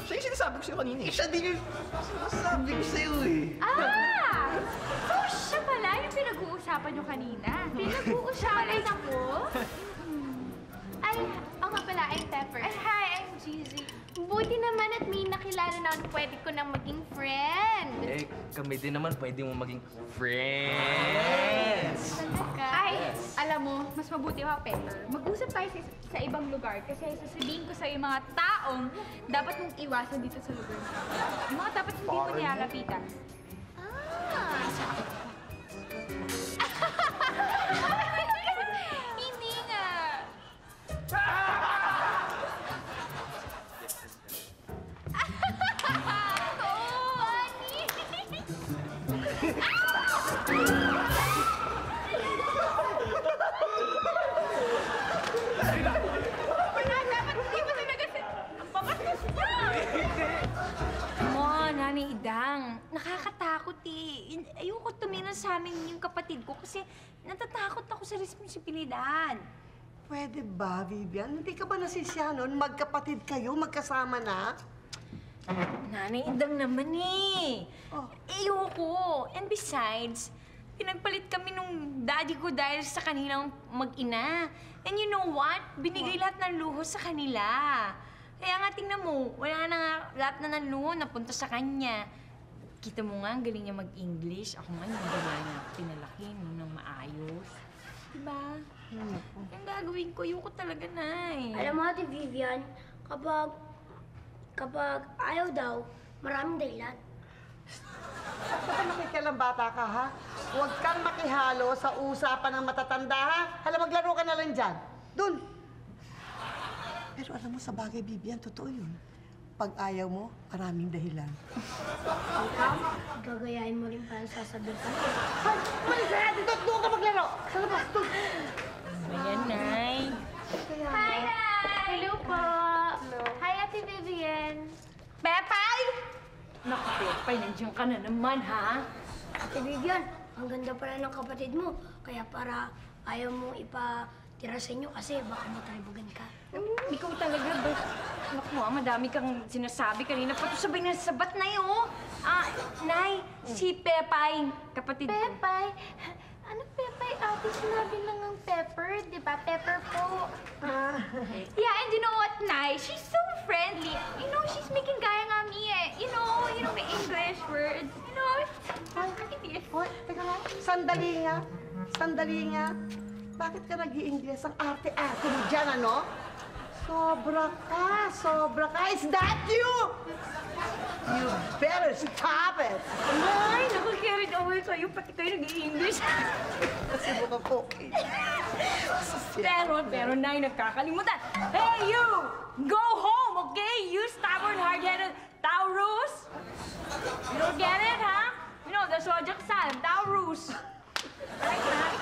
Speaker 12: Siya yung sinasabi ko sa'yo kanina eh. Siya din yung sinasabi ko sa'yo eh.
Speaker 8: So siya pala yung pinag-uusapan pinag-uusapan nyo kanina. Pinag-uusapan ako? Ay, nga pala, I'm Pepper. Ay, hi, I'm Gigi. Buti naman at may nakilala na pwede ko nang maging friend.
Speaker 12: Eh, kami din naman pwede mo maging friends.
Speaker 8: Ay, alam mo, mas mabuti pa, Pepper. Mag-usap tayo sa ibang lugar kasi sasabihin ko sa yung mga taong dapat mong iwasan dito sa lugar. Yung mga dapat hindi mo nilalapitan. Hindi nga.
Speaker 13: Come on, Nanay Idang. Nakakatakot eh. Ayoko tumira sa amin yung kapatid ko kasi natatakot ako sa responsibilidad.
Speaker 9: Pwede ba, Vivian? Hindi ka ba nasisya nun? Magkapatid kayo, magkasama na?
Speaker 13: Nanay Idang naman eh. Ayoko. And besides, pinagpalit kami nung daddy ko dahil sa kanilang mag-ina. And you know what? Binigay lahat ng luho sa kanila. Kaya nga tingnan mo, wala na nga lahat na ng luho napunta sa kanya. Kita mo nga, ang galing niya mag-English. Ako nga, hindi nga niya pinalaki nang maayos. Diba? Ang gagawin ko, ayoko talaga, Nay.
Speaker 11: Alam mo, Ate Vivian, kapag ayaw daw, maraming dahilan.
Speaker 9: Basta nakikialam bata ka, ha? Huwag kang makihalo sa usapan ng matatanda, ha? Hala, maglaro ka na lang dyan. Dun! Pero alam mo, sa bagay, Vivian, totoo yun. Pag ayaw mo, maraming dahilan.
Speaker 11: Ikaw, gagayahin mo rin pa ang sasabihin ka.
Speaker 9: Hay! Umalis na natin! Doon ka maglaro! Sa labas! Doon!
Speaker 13: Ayan, Nay.
Speaker 8: Hi, Nay! Hello po! Hi, Ate Vivian!
Speaker 13: Pepay! Naku, Pepay, nandiyan ka na naman, ha?
Speaker 11: Ate Vivian, ang ganda pala ng kapatid mo. Kaya para ayaw mo ipatira sa inyo kasi baka matalibugan ka.
Speaker 13: Ikaw talaga ba? Naku, madami kang sinasabi kanina. Pati sabay na sabat na yun. Nay, si Pepay, kapatid ko.
Speaker 8: Pepay? Ano Pepay? Ate, sinabi lang ng Pepper, di ba? Pepper po. Yeah, and you know what, Nay? She's so friendly. You know, she's making gaya nga me eh. You know, may English words. You know,
Speaker 9: Hoy, teka lang. Sandali nga. Sandali nga. Bakit ka nag-i-Ingles? Ang arte-arte mo dyan, ano? Sobra ka, sobra ka. Is that you? You better stop it.
Speaker 13: Nay, naku-carried away sa'yo. Pati kayo nag-i-English.
Speaker 9: Kasi mo ka po.
Speaker 13: Pero, Nay, nagkakalimutan. Hey, you! Go home, okay? You stubborn, hard-headed Taurus. You don't get it, huh? You know, the Zodiac sign, Taurus. Right, Nay?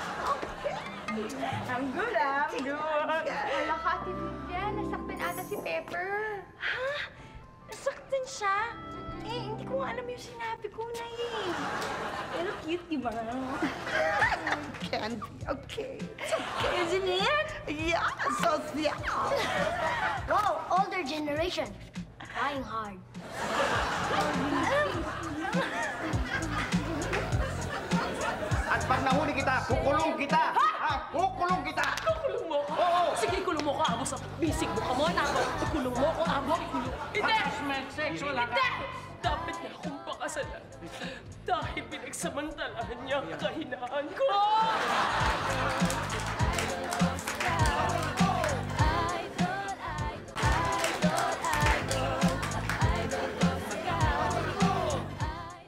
Speaker 13: I'm good, I'm good.
Speaker 8: Wala ka, Ate Vivian. Nasaktan ata si Pepper.
Speaker 13: Ha? Nasaktan siya? Eh, hindi ko alam yung sinabi ko na eh. Pero cute, di ba?
Speaker 9: Candy, okay.
Speaker 13: Isn't it?
Speaker 9: Yeah, so sweet.
Speaker 11: Wow, older generation. Trying hard.
Speaker 6: At pag nahuli kita, kukulong kita! Ha? Kukulong kita!
Speaker 4: Kukulong mo ko?
Speaker 6: Oo!
Speaker 4: Sige, kulong mo ko, abo sa bisig mo ka mo. Nako, kulong mo ko, abo. Hindi!
Speaker 1: Sex, wala ka.
Speaker 4: Hindi! Dapat na akong pakasalan. Dahil pinagsamantalahan niya ang kahinaan ko.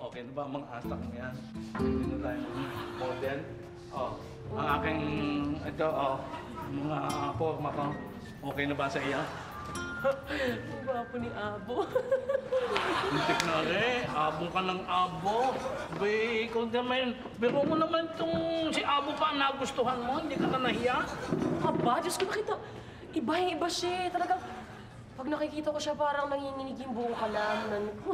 Speaker 1: Okay na ba mga asak mo yan? Hindi na tayo model. Ang aking, mga forma ko. Okay na ba sa iya?
Speaker 4: Ang gwapo ni Abo.
Speaker 1: Muntik na rin. Abong ka ng abo. Bay, ikaw naman. Pero mo naman itong si Abo pa ang nagustuhan mo. Hindi ka na nahiya?
Speaker 4: Aba, Diyos ko nakita. Iba siya. Talagang, pag nakikita ko siya, parang nanginginig yung buong kalamnan ko.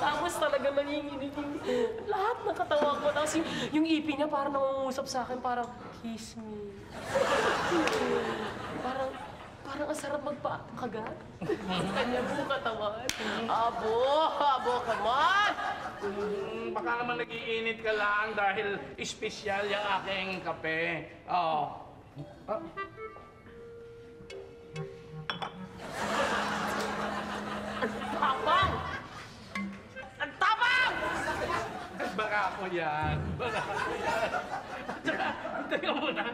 Speaker 4: Tapos talagang nanginginig yung lahat ng katawan ko. Tapos yung ipin niya parang nangungusap sa akin, parang, kiss me. Parang ang sarap magpakagat. Kanya buong katawan. Abo, come on!
Speaker 1: baka naman nag-iinit ka lang dahil espesyal yung aking kape. Oh.
Speaker 4: Ang tapang! Ang tapang!
Speaker 1: Baka ako yan. Baka ako yan. Tsaka, teka muna.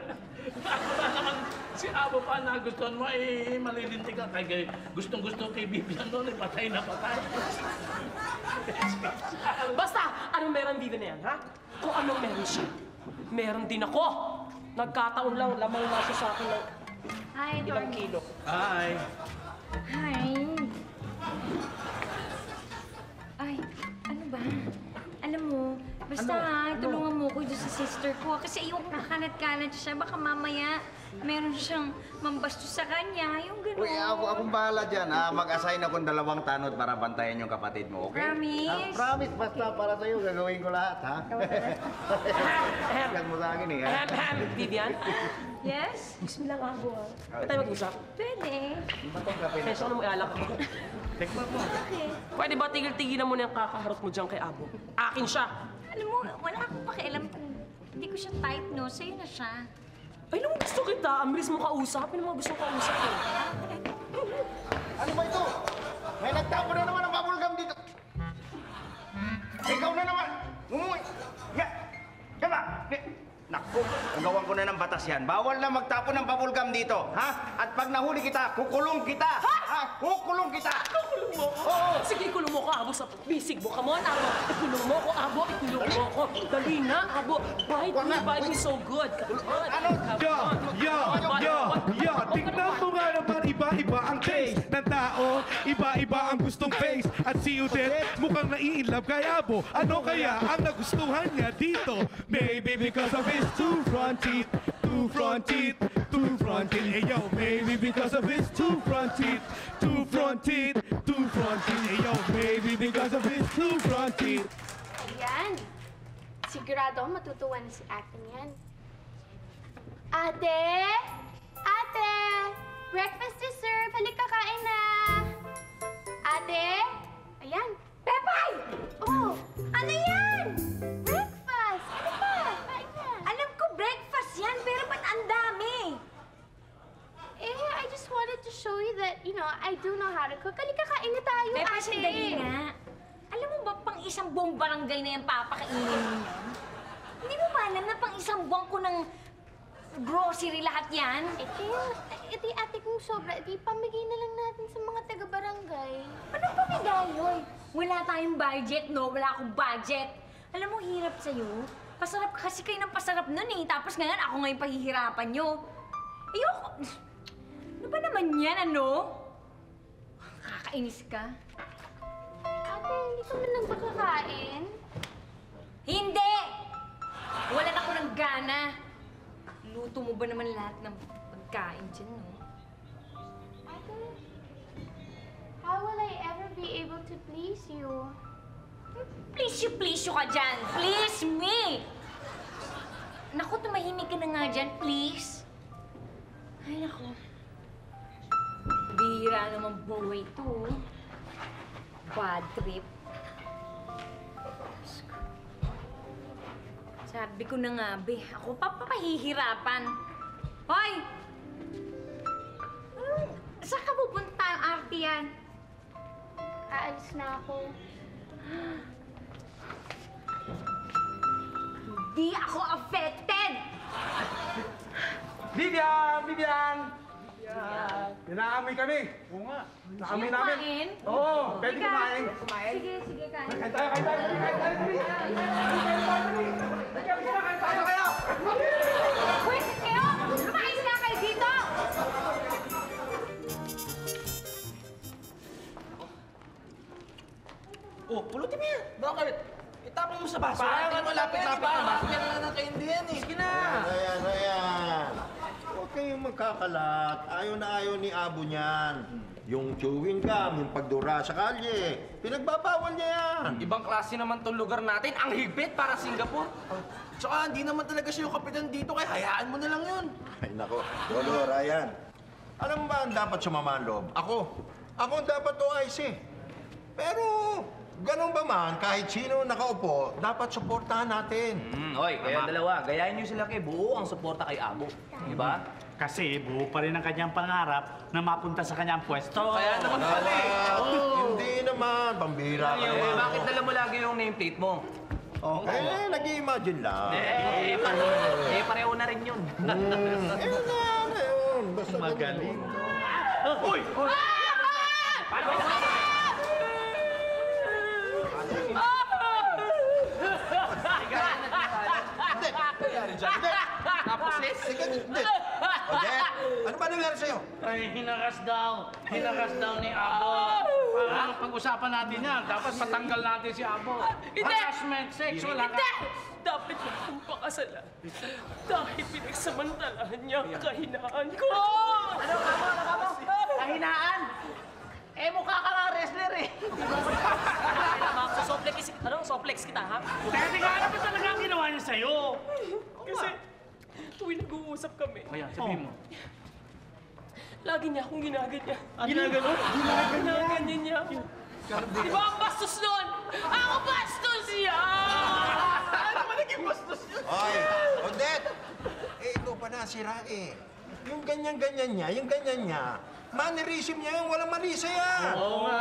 Speaker 1: Ako ba naman si Abo pa na gustuhan mo, malilintik ka. Kaya gustong-gusto kay Vivian noon, patay na patay.
Speaker 4: Basta, anong meron dito na yan, ha? Kung anong meron siya, meron din ako. Nagkataon lang, lamang na siya sa akin ng
Speaker 8: Hi,
Speaker 4: ilang
Speaker 8: Dormy.
Speaker 4: kilo.
Speaker 1: Hi.
Speaker 8: Hi. Ay, ano ba? Alam mo, basta tulungan mo ko doon sa sister ko. Kasi ayoko makalat-kalat siya. Baka mamaya meron siyang mambastos sa kanya. Yung gano'n.
Speaker 6: Uy, akong bahala dyan. Mag-assign akong 2 tanod para bantayan yung kapatid mo, okay?
Speaker 8: Promise?
Speaker 6: Promise, basta para sa'yo. Gagawin ko lahat, ha? Huwag mo sa akin, ha?
Speaker 4: Vivian?
Speaker 8: Yes?
Speaker 4: Gusto mo lang ako, ha? Pwede tayo mag-usap?
Speaker 8: Pwede.
Speaker 4: Kesa na mo ialak ako.
Speaker 8: Okay.
Speaker 4: Pwede ba tigil-tigilan mo na yung kakaharot mo dyan kay Abo? Akin siya!
Speaker 8: Alam mo, wala akong pakialam kung hindi ko siya type, no? Sa'yo na siya.
Speaker 4: Ay, naman gusto kita. Ang bilis mo kausap. Ano mga gusto kausap eh?
Speaker 6: Ano ba ito? May nagtapo na naman ang bubblegum dito. Ikaw na naman! Umuwi! Kama! Naku, nagawan ko na ng batas yan. Bawal na magtapo ng bubblegum dito, ha? At pag nahuli kita, kukulong kita! Ha? Kukulong kita!
Speaker 4: Kukulong mo ko?
Speaker 6: Oo!
Speaker 4: Sige, kulong mo ko, Abo, sa bisig mo. Come on, Abo. Ikulong mo ko, Abo. Ikulong mo ko. Dali na, Abo. Bite me so good. Come on.
Speaker 6: Ano?
Speaker 15: Tingnan mo nga naman, iba-iba ang taste ng tao. Iba-iba ang gustong face. At si Udet, mukhang nai-inlove kay Abo. Ano kaya ang nagustuhan niya dito? Maybe because of his two-front teeth. Two-front teeth. Two-front teeth. Hey yo, maybe because of his two-front teeth. Two-front teeth. Two-front teeth. Hey yo, maybe because of his two-front teeth.
Speaker 16: Ayan. Sigurado ako matutuwa na si ate niyan. Ate! Ate! Breakfast deserve! Halika, kain na! Ate! Ayan. Pepay! Oh! Ano yan? Breakfast! Ano ba? Kain na.
Speaker 8: Alam ko breakfast yan, pero ba't ang dami?
Speaker 16: I just wanted to show you that, I do know how to cook. Halika, kain na tayo,
Speaker 8: Pepe,
Speaker 16: ate!
Speaker 8: sandali nga. Alam mo ba, pang isang buong barangay na yan papakainin mo yan? Hindi mo ba alam na pang isang buwan ko ng grocery lahat yan?
Speaker 16: Edi ate kung sobra, edi pamigay na lang natin sa mga taga-barangay.
Speaker 8: Anong pamigayoy? Wala tayong budget, no? Wala akong budget. Alam mo, hirap sa'yo. Pasarap kasi kayo ng pasarap nun eh. Tapos ngayon, ako ngayon pahihirapan nyo. Ayoko. Ano ba naman yan, ano? Kakainis ka.
Speaker 16: Ate, hindi ka man lang ba kakain?
Speaker 8: Hindi! Walan ako ng gana. Luto mo ba naman lahat ng pagkain dyan, no?
Speaker 16: Ate, how will I ever be able to please you?
Speaker 8: Please you ka dyan. Please me! Naku, tumahimik ka na nga dyan, please. Ay, naku. Bihira naman buhay to. Bad trip. Sabi ko na nga, be. Ako pa papahihirapan. Hoy! Saan ka pupunta ang arte yan?
Speaker 16: Aalis na ako.
Speaker 8: Hindi ako affected!
Speaker 5: Vivian! Vivian! Pinaamoy kami. Oo nga. Naamoy namin.
Speaker 8: Kumain?
Speaker 5: Oo, pwede
Speaker 8: Sige.
Speaker 5: kumain.
Speaker 8: Sige, sige, kain.
Speaker 5: Kain tayo, kain tayo. Kain tayo.
Speaker 8: Wait, kayo! Lumayas na kayo dito!
Speaker 12: Oh, pulutin mo yan. Bakit? Itapon mo sa baso.
Speaker 5: Parang malapit-lapit na baso.
Speaker 12: Yan na ng candy yan eh. Sige na.
Speaker 3: Ayan. Huwag kayong magkakalat. Ayaw na ayaw ni Abo niyan. Yung chewing gum, yung pagdura sa kalye. Pinagbabawal niya yan.
Speaker 12: Ibang klase naman tong lugar natin. Ang higpit para Singapore. Tsaka hindi naman talaga siya yung kapitan dito kaya hayaan mo na lang yun.
Speaker 3: Ay nako, Lolo, Ryan. Alam mo ba ang dapat sumama ang loob? Ako. Ako ang dapat OIC. Pero ganun ba man, kahit sino nakaupo, dapat suportahan natin.
Speaker 2: Hoy, kaya dalawa, gayahin niyo sila kay buo ang suporta kay Abo. Di ba?
Speaker 17: Kasi buo pa rin ang kanyang pangarap na mapunta sa kanyang pwesto.
Speaker 2: Kaya naman pala eh.
Speaker 3: Hindi naman, pambira ka naman.
Speaker 2: Bakit dala mo lagi yung nameplate mo?
Speaker 3: Nag-i-imagine lang.
Speaker 2: Pareho na rin yun.
Speaker 3: Basta
Speaker 17: magaling.
Speaker 3: Uy!
Speaker 2: Tapos,
Speaker 3: Odette, ano ba nangyari sa'yo?
Speaker 1: Ay, hinaras daw ni Abo. Para pag-usapan natin yan, dapat matanggal natin si Abo. Harassment, sexual harassment.
Speaker 4: Dapat mo akong pakasalan. Dahil pinagsamantalahan niya ang kahinaan ko.
Speaker 9: Ano ka mo? Kahinaan? Eh, mukha ka nga wrestler eh.
Speaker 4: Soplex kita, ha?
Speaker 1: Teka, ano ba talaga ang ginawa niya sa'yo?
Speaker 4: Kasi tuwing nag-uusap kami.
Speaker 1: Ayan, sabihin mo.
Speaker 4: Lagi niya akong ginaganyan.
Speaker 1: Ginagano?
Speaker 4: Ginaganyan niya ako. Di ba ang bastos nun? Ako bastos yan!
Speaker 9: Ano ba naging bastos yun?
Speaker 3: Oy, Odette! Ikaw pa nasira eh. Yung ganyan-ganyan niya, mannerism niya yung walang mali sa'yo.
Speaker 2: Oo nga.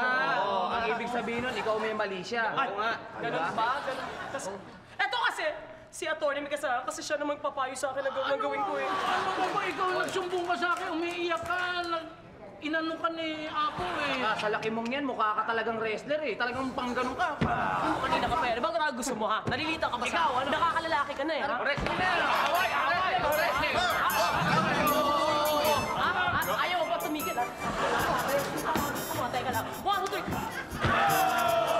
Speaker 2: Ang ibig sabihin nun, ikaw may mali siya. Oo nga.
Speaker 4: Ganun ba? Ganun. Kasi, eto kasi, si Atty. may kasalanan kasi siya na magpapayo sa akin na gawin ko eh.
Speaker 1: Ano ba ikaw nagsumbong ka sa akin, umiiyak ka, inano ka ni Apo eh.
Speaker 2: Sa laki mong yan, mukha ka talagang wrestler eh. Talagang pangganong ka.
Speaker 4: Kanina ka pa yan. Ba't gusto mo ha? Nalilita ka ba sa akin? Nakakalalaki ka na eh, ha?
Speaker 2: Wrestler na! Wrestler!
Speaker 4: Ayaw mo ba tumigil, ha? Teka lang. 1, 2, 3.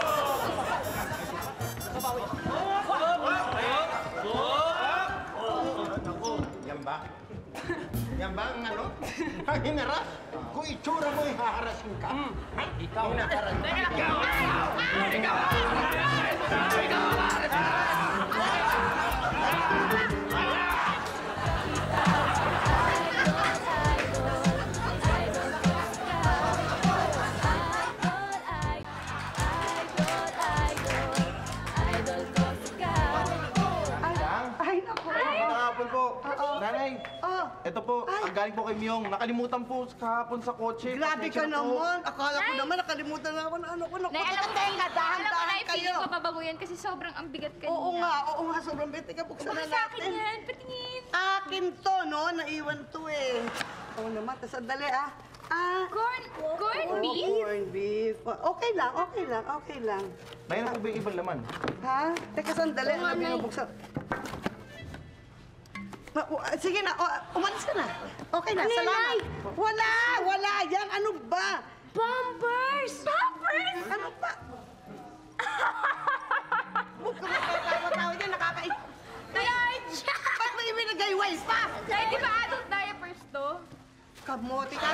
Speaker 3: Yan ba ang ano? Ang hinaras? Kung itsura mo, haharasin ka. Ikaw na haras.
Speaker 9: Ay, naku.
Speaker 5: Kahapon po. Nanay. Ito po, ang galing po kay Myong. Nakalimutan po kahapon sa kotse.
Speaker 9: Grabe ka
Speaker 5: Pasensya na po.
Speaker 9: naman. Akala ko naman nakalimutan na ako na ano ko.
Speaker 8: Nay, alam ko na
Speaker 9: dahan-dahan
Speaker 8: feeling
Speaker 9: kayo.
Speaker 8: ko pabago yan kasi sobrang ang bigat kanina.
Speaker 9: Oo nga, sobrang bigat. Teka, buksan na
Speaker 8: Baka sa akin
Speaker 9: natin.
Speaker 8: yan, patingin.
Speaker 9: Akin to, no? Naiwan to eh. Oo naman, tas sandali ah.
Speaker 8: Corn beef?
Speaker 9: Corn beef. Okay lang.
Speaker 5: Nay, ano po ba yung ibang laman?
Speaker 9: Ha? Teka, sandali.
Speaker 8: Oo nga,
Speaker 9: Ano
Speaker 8: Nay.
Speaker 9: binubuksan? Sige na, umalis ka na. Okay na,
Speaker 8: Ano,
Speaker 9: salamat.
Speaker 8: Nay?
Speaker 9: Wala. Yan, ano ba?
Speaker 8: Pampers!
Speaker 9: Ano ba? Huwag ka magkatawa-tawa dyan, nakakait. Ba't may ibinagay-wise pa?
Speaker 8: Nay, di ba adult diapers to?
Speaker 9: Kamote ka.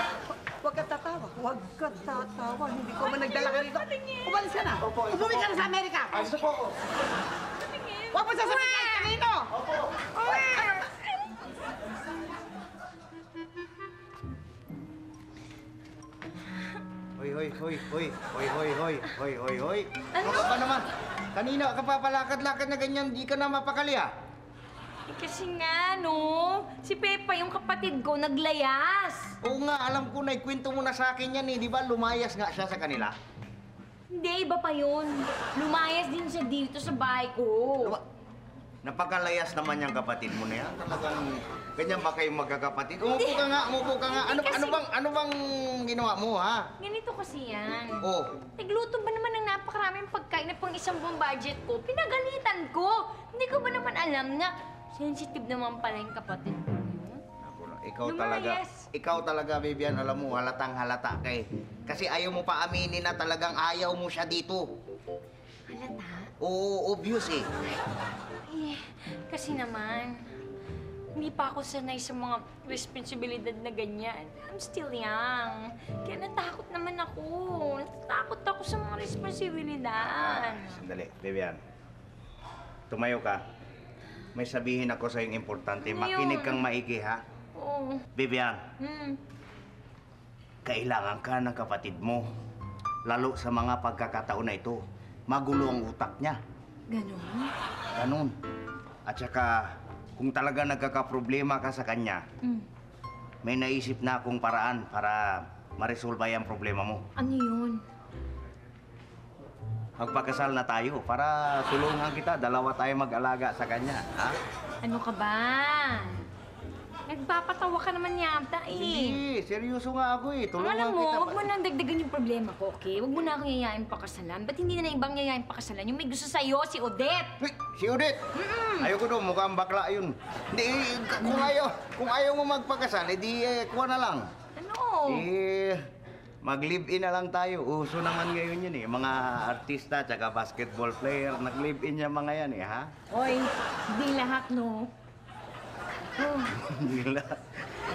Speaker 9: Huwag ka tatawa. Hindi ko man nagdala ka rito. Umalis ka na. Umuwi ka na sa Amerika.
Speaker 5: Ayos po ako.
Speaker 9: Huwag mo sasabihin kahit kanino.
Speaker 6: Hoy. Ano ka ba naman? Kanina ka pa palakad-lakad na ganyan, di ka na mapakali ah.
Speaker 13: Kasi nga, no? Si Pepa, yung kapatid ko, naglayas.
Speaker 6: Oo nga, alam ko na, ikwento mo na sa akin yan eh. Di ba lumayas nga siya sa kanila?
Speaker 13: Hindi, iba pa yun. Lumayas din siya dito sa bahay ko.
Speaker 6: Napakalayas naman yung kapatid mo na yan. Talagang ganyan ba kayong magkakapatid? Umupo ka nga. Ano bang ginawa mo, ha?
Speaker 13: Ganito kasi yan.
Speaker 6: Oh.
Speaker 13: Nagluto ba naman ng napakaraming pagkain na pang isang buong budget ko? Pinagalitan ko. Hindi ko ba naman alam na sensitive naman pala yung kapatid ko.
Speaker 6: Ikaw talaga, Vivian, alam mo, halatang halata kay. Kasi ayaw mo pa aminin na talagang ayaw mo siya dito.
Speaker 13: Halata?
Speaker 6: Oo, obvious eh.
Speaker 13: Eh, kasi naman, hindi pa ako sanay sa mga responsibilidad na ganyan. I'm still young. Kaya natakot naman ako. Natatakot ako sa mga responsibilidad.
Speaker 6: Sandali, Vivian. Tumayo ka. May sabihin ako sa yung importante.
Speaker 13: Ano yun?
Speaker 6: Makinig kang maigi, ha?
Speaker 13: Oo.
Speaker 6: Vivian, kailangan ka ng kapatid mo. Lalo sa mga pagkakataon na ito. magulo ang utak niya.
Speaker 13: Ganon?
Speaker 6: Ganun. At saka, kung talaga nagkakaproblema ka sa kanya, may naisip na akong paraan para maresolba yung problema mo.
Speaker 13: Ano yun?
Speaker 6: Magpakasal na tayo para tulungan kita. Dalawa tayo mag-alaga sa kanya, ha?
Speaker 13: Ano ka ba? Nagpapatawa ka naman yata eh.
Speaker 6: Hindi, seryoso nga ako eh. Tulungan
Speaker 13: Alam mo,
Speaker 6: kita.
Speaker 13: huwag mo nang dagdagan yung problema ko, okay? Huwag mo na akong yayain pakasalan. Ba't hindi na ibang yayain pakasalan? Yung may gusto sa'yo, si Odette!
Speaker 6: Si Odette? Ayoko daw, mukhang bakla yun. Hindi, kung ayaw mo magpakasal, edi kuha na lang.
Speaker 13: Ano?
Speaker 6: Mag-live-in na lang tayo. Uso naman ngayon yun eh. Mga artista tsaka basketball player, nag-live-in yung mga yan eh, ha?
Speaker 13: Hoy, hindi lahat, no? Oh,
Speaker 6: Hindi lahat.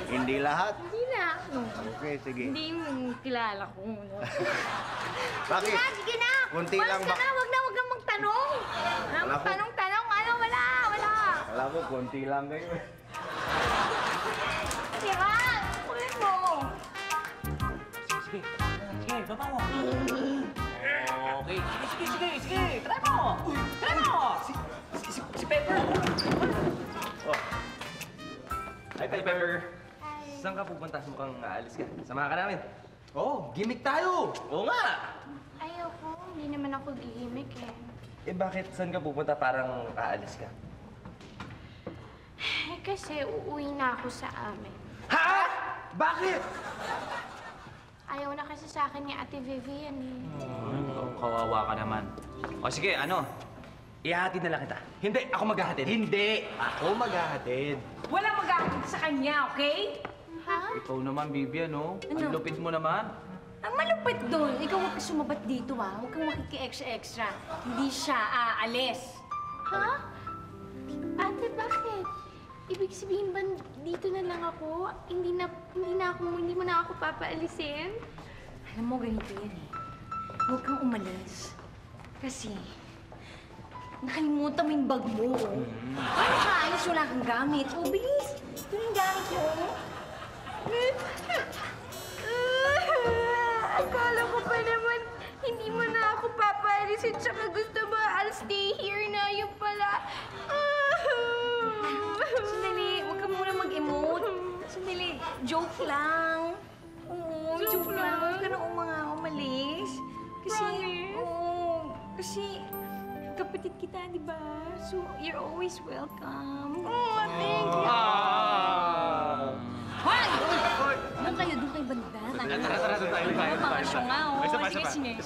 Speaker 6: Hindi lahat?
Speaker 13: hindi lahat, no?
Speaker 6: Okay, sige.
Speaker 13: Hindi yung kilala ko, no?
Speaker 6: Bakit?
Speaker 13: Sige na!
Speaker 6: Kunti
Speaker 13: Walang
Speaker 6: lang
Speaker 13: ka na, wag na magtanong!
Speaker 6: Wala po.
Speaker 13: Tanong, ano, wala!
Speaker 6: Alam ko, konti lang kayo.
Speaker 13: Tira! Kunin mo!
Speaker 2: Sige, baba mo. Okay. Sige. Try mo! Si Pepper! Oh. Hi, Pepper. Saan ka pupunta? Mukhang aalis ka. Samahan ka namin. Oh, gimmick tayo! Oo nga!
Speaker 16: Ayoko, hindi naman ako gimmick eh.
Speaker 2: Eh bakit? Saan ka pupunta? Parang aalis ka.
Speaker 16: Eh kasi uuwi na ako sa amin.
Speaker 2: Ha? Bakit?
Speaker 16: Ayaw na kasi sa akin ni Ate Vivian eh.
Speaker 2: Kawawa ka naman. O sige, ano? Ihahatid na lang kita. Hindi, ako maghahatid. Hindi, ako maghahatid.
Speaker 13: Walang maghahatid sa kanya, okay?
Speaker 16: Ha?
Speaker 2: Ikaw naman, Vivian, no?
Speaker 13: Ano?
Speaker 2: Ang lupit mo naman.
Speaker 13: Ang malupit doon, ikaw huwag ka sumabat dito, ha? Huwag kang makiki-extra-extra. Hindi siya aalis.
Speaker 16: Ha? Ate, bakit? Ibig sabihin ba dito na lang ako? Hindi mo na ako papaalisin?
Speaker 13: Alam mo, ganito yan eh. Huwag kang umalis. Kasi, nakalimutan mo yung bag mo, oh. Paano ka ayos? Wala kang gamit. Oh, bilis! Ito yung gamit mo, oh.
Speaker 16: Akala ko pa naman, hindi mo na ako papaalisin. Tsaka gusto mo, I'll stay here na. Yung pala.
Speaker 13: Sandali, huwag ka muna mag-emote. Sandali, joke lang. Oo, joke lang. Huwag ka na umalis. Kasi, kasi kapatid kita, di ba? So, you're always welcome.
Speaker 16: Oh, thank you.
Speaker 13: Hoy! Doon kayo banda.
Speaker 2: Tara, tayo.
Speaker 13: Mga syunga, oh. Sige.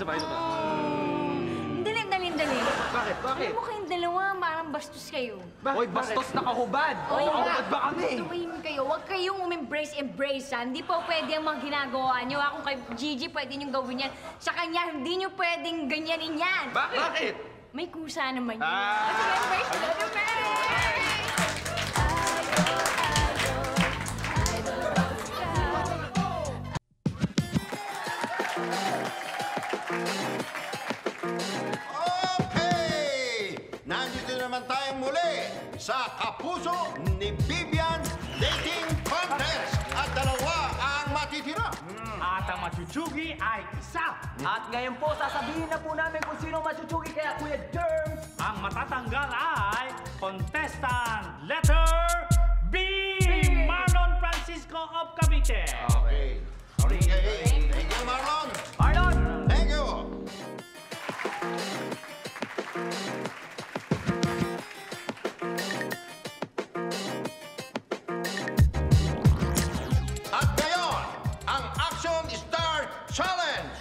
Speaker 13: Dali.
Speaker 2: Bakit?
Speaker 13: Alam mo kayong dalawa, parang bastos kayo.
Speaker 2: Hoy, bastos nakahubad. Nakahubad ba kami?
Speaker 13: Tumahimik kayo. Huwag kayong embrace, ha? Hindi po pwede ang mga ginagawa niyo. Kung kay Gigi, pwede niyong gawin yan. Sa kanya, hindi niyo pwedeng ganyanin yan.
Speaker 2: Bakit?
Speaker 13: May kusa naman yun.
Speaker 2: Ah!
Speaker 13: Embrace na lang.
Speaker 3: Nandito naman tayong muli sa Kapuso ni Vivian Dating Contest. At dalawa ang matitira.
Speaker 17: At ang machuchugi ay isa.
Speaker 2: At ngayon po, sasabihin na po namin kung sino machuchugi kaya Kuya Germs.
Speaker 17: Ang matatanggal ay contestant letter B! Marlon Francisco of Cavite.
Speaker 3: Okay. Thank you, Marlon. Thank you. At ngayon, ang Action Star Challenge.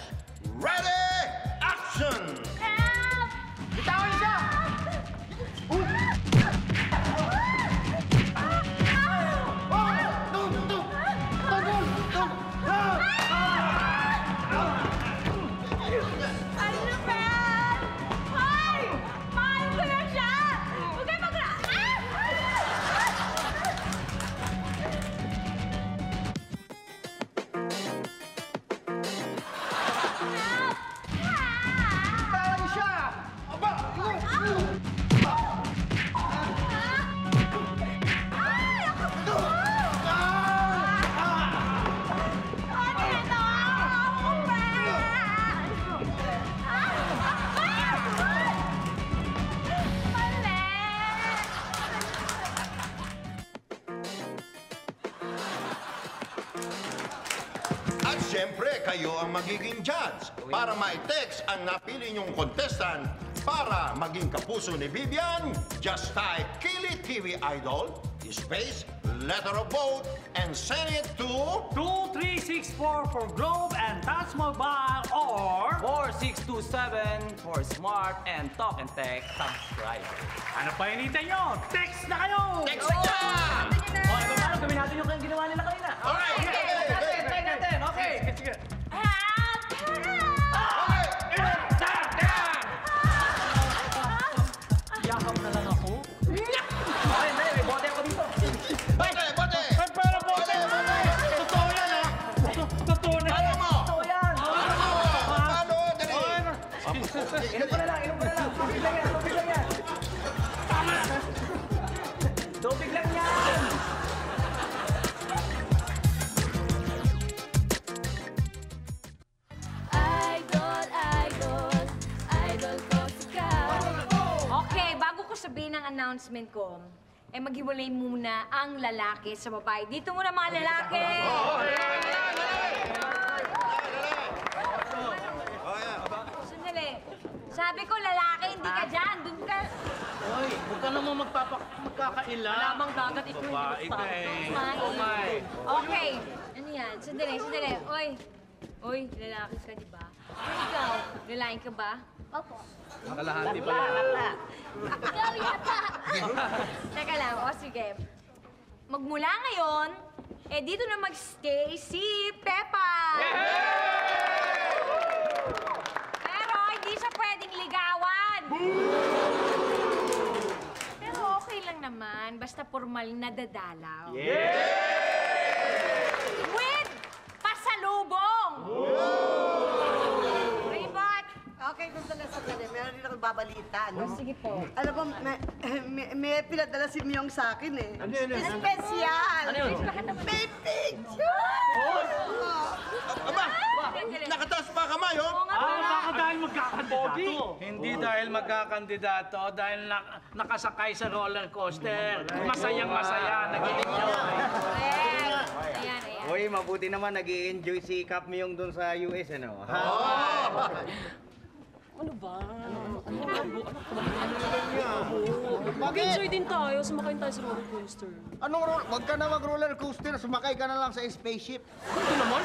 Speaker 3: Ready? Action!
Speaker 13: Bitawan siya!
Speaker 16: Ano ba? Hoy!
Speaker 3: At siyempre, kayo ang magiging judge para ma-text ang napili niyong contestant para maging kapuso ni Vivian. Just type Kili TV Idol, space, letter of vote, and send it to
Speaker 17: 2364 for Globe and Touch Mobile or
Speaker 12: 4627 for Smart and Talk and Text subscriber.
Speaker 17: ano pa hinihintay nyo? Text na kayo!
Speaker 3: Text na yan!
Speaker 12: O, ano paano? Gawin natin yung ginawa nila kanina.
Speaker 3: Alright,
Speaker 12: Try natin. Okay.
Speaker 17: Sige.
Speaker 12: Yakap na lang ako. Okay, may bote ako dito.
Speaker 3: Bote! Bote!
Speaker 17: Pero bote! Totoo yan, ha? Totoo na yan!
Speaker 12: Totoo yan.
Speaker 3: Paano? Dali!
Speaker 12: Inom ko na lang. Tubig lang yan. Tubig lang yan.
Speaker 13: Idol ko si Ka. Okay, bago ko sabihin ang announcement ko, maghiwalay muna ang lalaki sa babae. Dito muna mga lalaki! Sandali. Sabi ko lalaki, hindi ka dyan. Doon ka.
Speaker 1: Hoy, huwag ka naman magkakaila.
Speaker 13: Malamang dagat ito.
Speaker 1: Babae ka eh.
Speaker 13: Oh my. Okay. Ano yan? Sandali. Oy, lalaki ka, di ba? Ikaw, lalaki ka ba?
Speaker 11: Opo.
Speaker 12: Kalahati pala.
Speaker 11: Ikaw yata.
Speaker 13: Teka lang, sige. Magmula ngayon, dito na magstay si Peppa! Pero hindi siya pwedeng ligawan! Pero okay lang naman, basta formal na dadalaw. With pasalubong! Raybot!
Speaker 9: Okay, kung talaga sa kanya, meron din ako babalita, no?
Speaker 13: Sige po.
Speaker 9: Alam mo, may pinadala si Myong sa akin, eh.
Speaker 3: Ano yun?
Speaker 9: Espesyal!
Speaker 12: Ano yun?
Speaker 9: May picture!
Speaker 3: Aba! Nakataas pa kamay, oh!
Speaker 1: Baka dahil magkakandidato. Hindi dahil magkakandidato, dahil nakasakay sa roller coaster. Masayang-masaya, nag-i-enjoy.
Speaker 13: Ayan.
Speaker 6: Uy, mabuti naman nag-i-enjoy si Kap Myong doon sa US, ano?
Speaker 4: Ano ba? Mag-enjoy din tayo, sumakay tayo sa roller coaster.
Speaker 6: Wag ka na mag-roller coaster, sumakay ka na lang sa spaceship.
Speaker 4: Ito naman,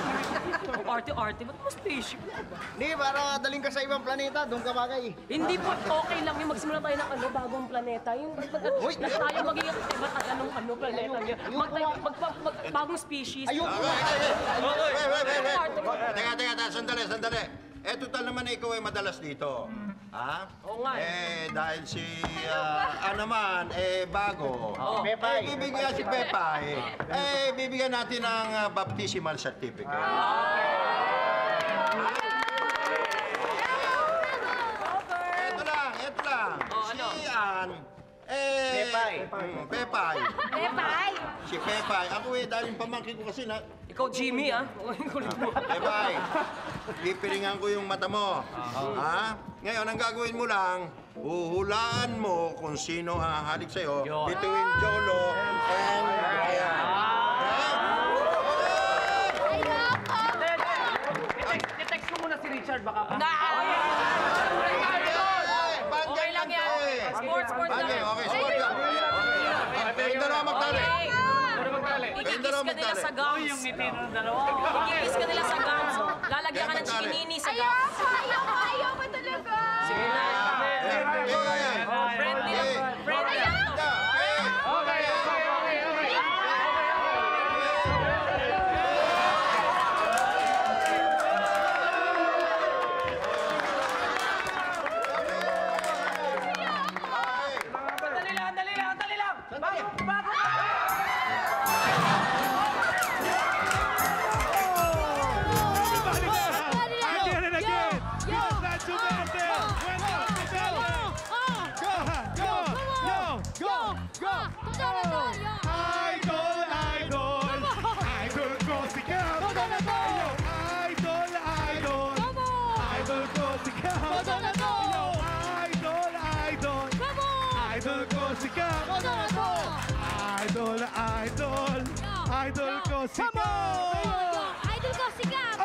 Speaker 4: arte-arte, ba't mas spaceship na ba?
Speaker 6: Hindi, para daling ka sa ibang planeta, doon ka bagay.
Speaker 4: Hindi po, okay lang yung magsimula tayo ng bagong planeta. Yung na tayo maging iba't anong planeta niya. Bagong species.
Speaker 6: Ayun!
Speaker 3: Teka, sandali. Total naman na ikaw ay madalas dito. Ha?
Speaker 4: Oo nga.
Speaker 3: Dahil si naman, bago.
Speaker 6: Pepay.
Speaker 3: Bibigyan si Pepay. Bibigyan natin ng baptismal certificate. Ito lang. Si Ann,
Speaker 6: Pepay.
Speaker 3: Pepay.
Speaker 13: Pepay!
Speaker 3: Si Pepay. Ako dahil yung pamangkin ko kasi na...
Speaker 4: Ikaw, Jimmy, ah.
Speaker 3: Pepay, pipiringan ko yung mata mo. Ha? Ngayon, ang gagawin mo lang, huhulaan mo kung sino ang hahalik sa'yo between Jolo and Brian.
Speaker 12: I-text ko muna si Richard, baka pa.
Speaker 13: Okay lang yan. Sports lang.
Speaker 3: Okay, sports lang. Kayong dalawa magtali.
Speaker 4: Ikikis ka nila sa gums.
Speaker 1: Yung ngiti ng dalawa.
Speaker 4: Ikikis ka nila sa gums. Lalagyan ka ng chikinini sa gums.
Speaker 8: Ayaw ko talaga.
Speaker 4: Sige na. Friend nila. Friend nila.
Speaker 12: Dali lang. Bago.
Speaker 15: Again and again. Yes, that's who made it. Go. Idol ko si Kap. Idol ko si Kap. Idol ko si Kap. Idol ko si Kap.
Speaker 14: Idol ko si Kap!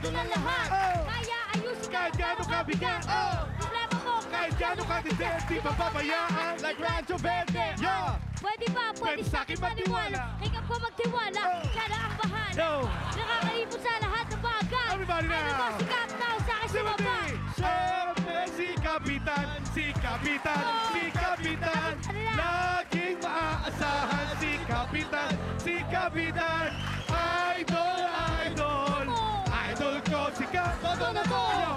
Speaker 14: natin ang lahat. Kaya ayusin
Speaker 15: Kahit gaano kabigat,
Speaker 14: problema mo,
Speaker 15: kahit gaano katindi, di pababayaan.
Speaker 5: Like Rancho Verde.
Speaker 15: Yeah!
Speaker 14: pwede ba? Pwede sa akin maniwala. Hingap ko magtiwala, siya na ang bahala. Nakakaipon sa lahat ng bagay.
Speaker 15: Everybody now.
Speaker 14: Ano ba sikat na sa akin sumabay?
Speaker 15: Siyempre si Kapitan, si Kapitan, si Kapitan. Laging maaasahan si Kapitan, si Kapitan. Idol, idol, idol ko si Kapitan.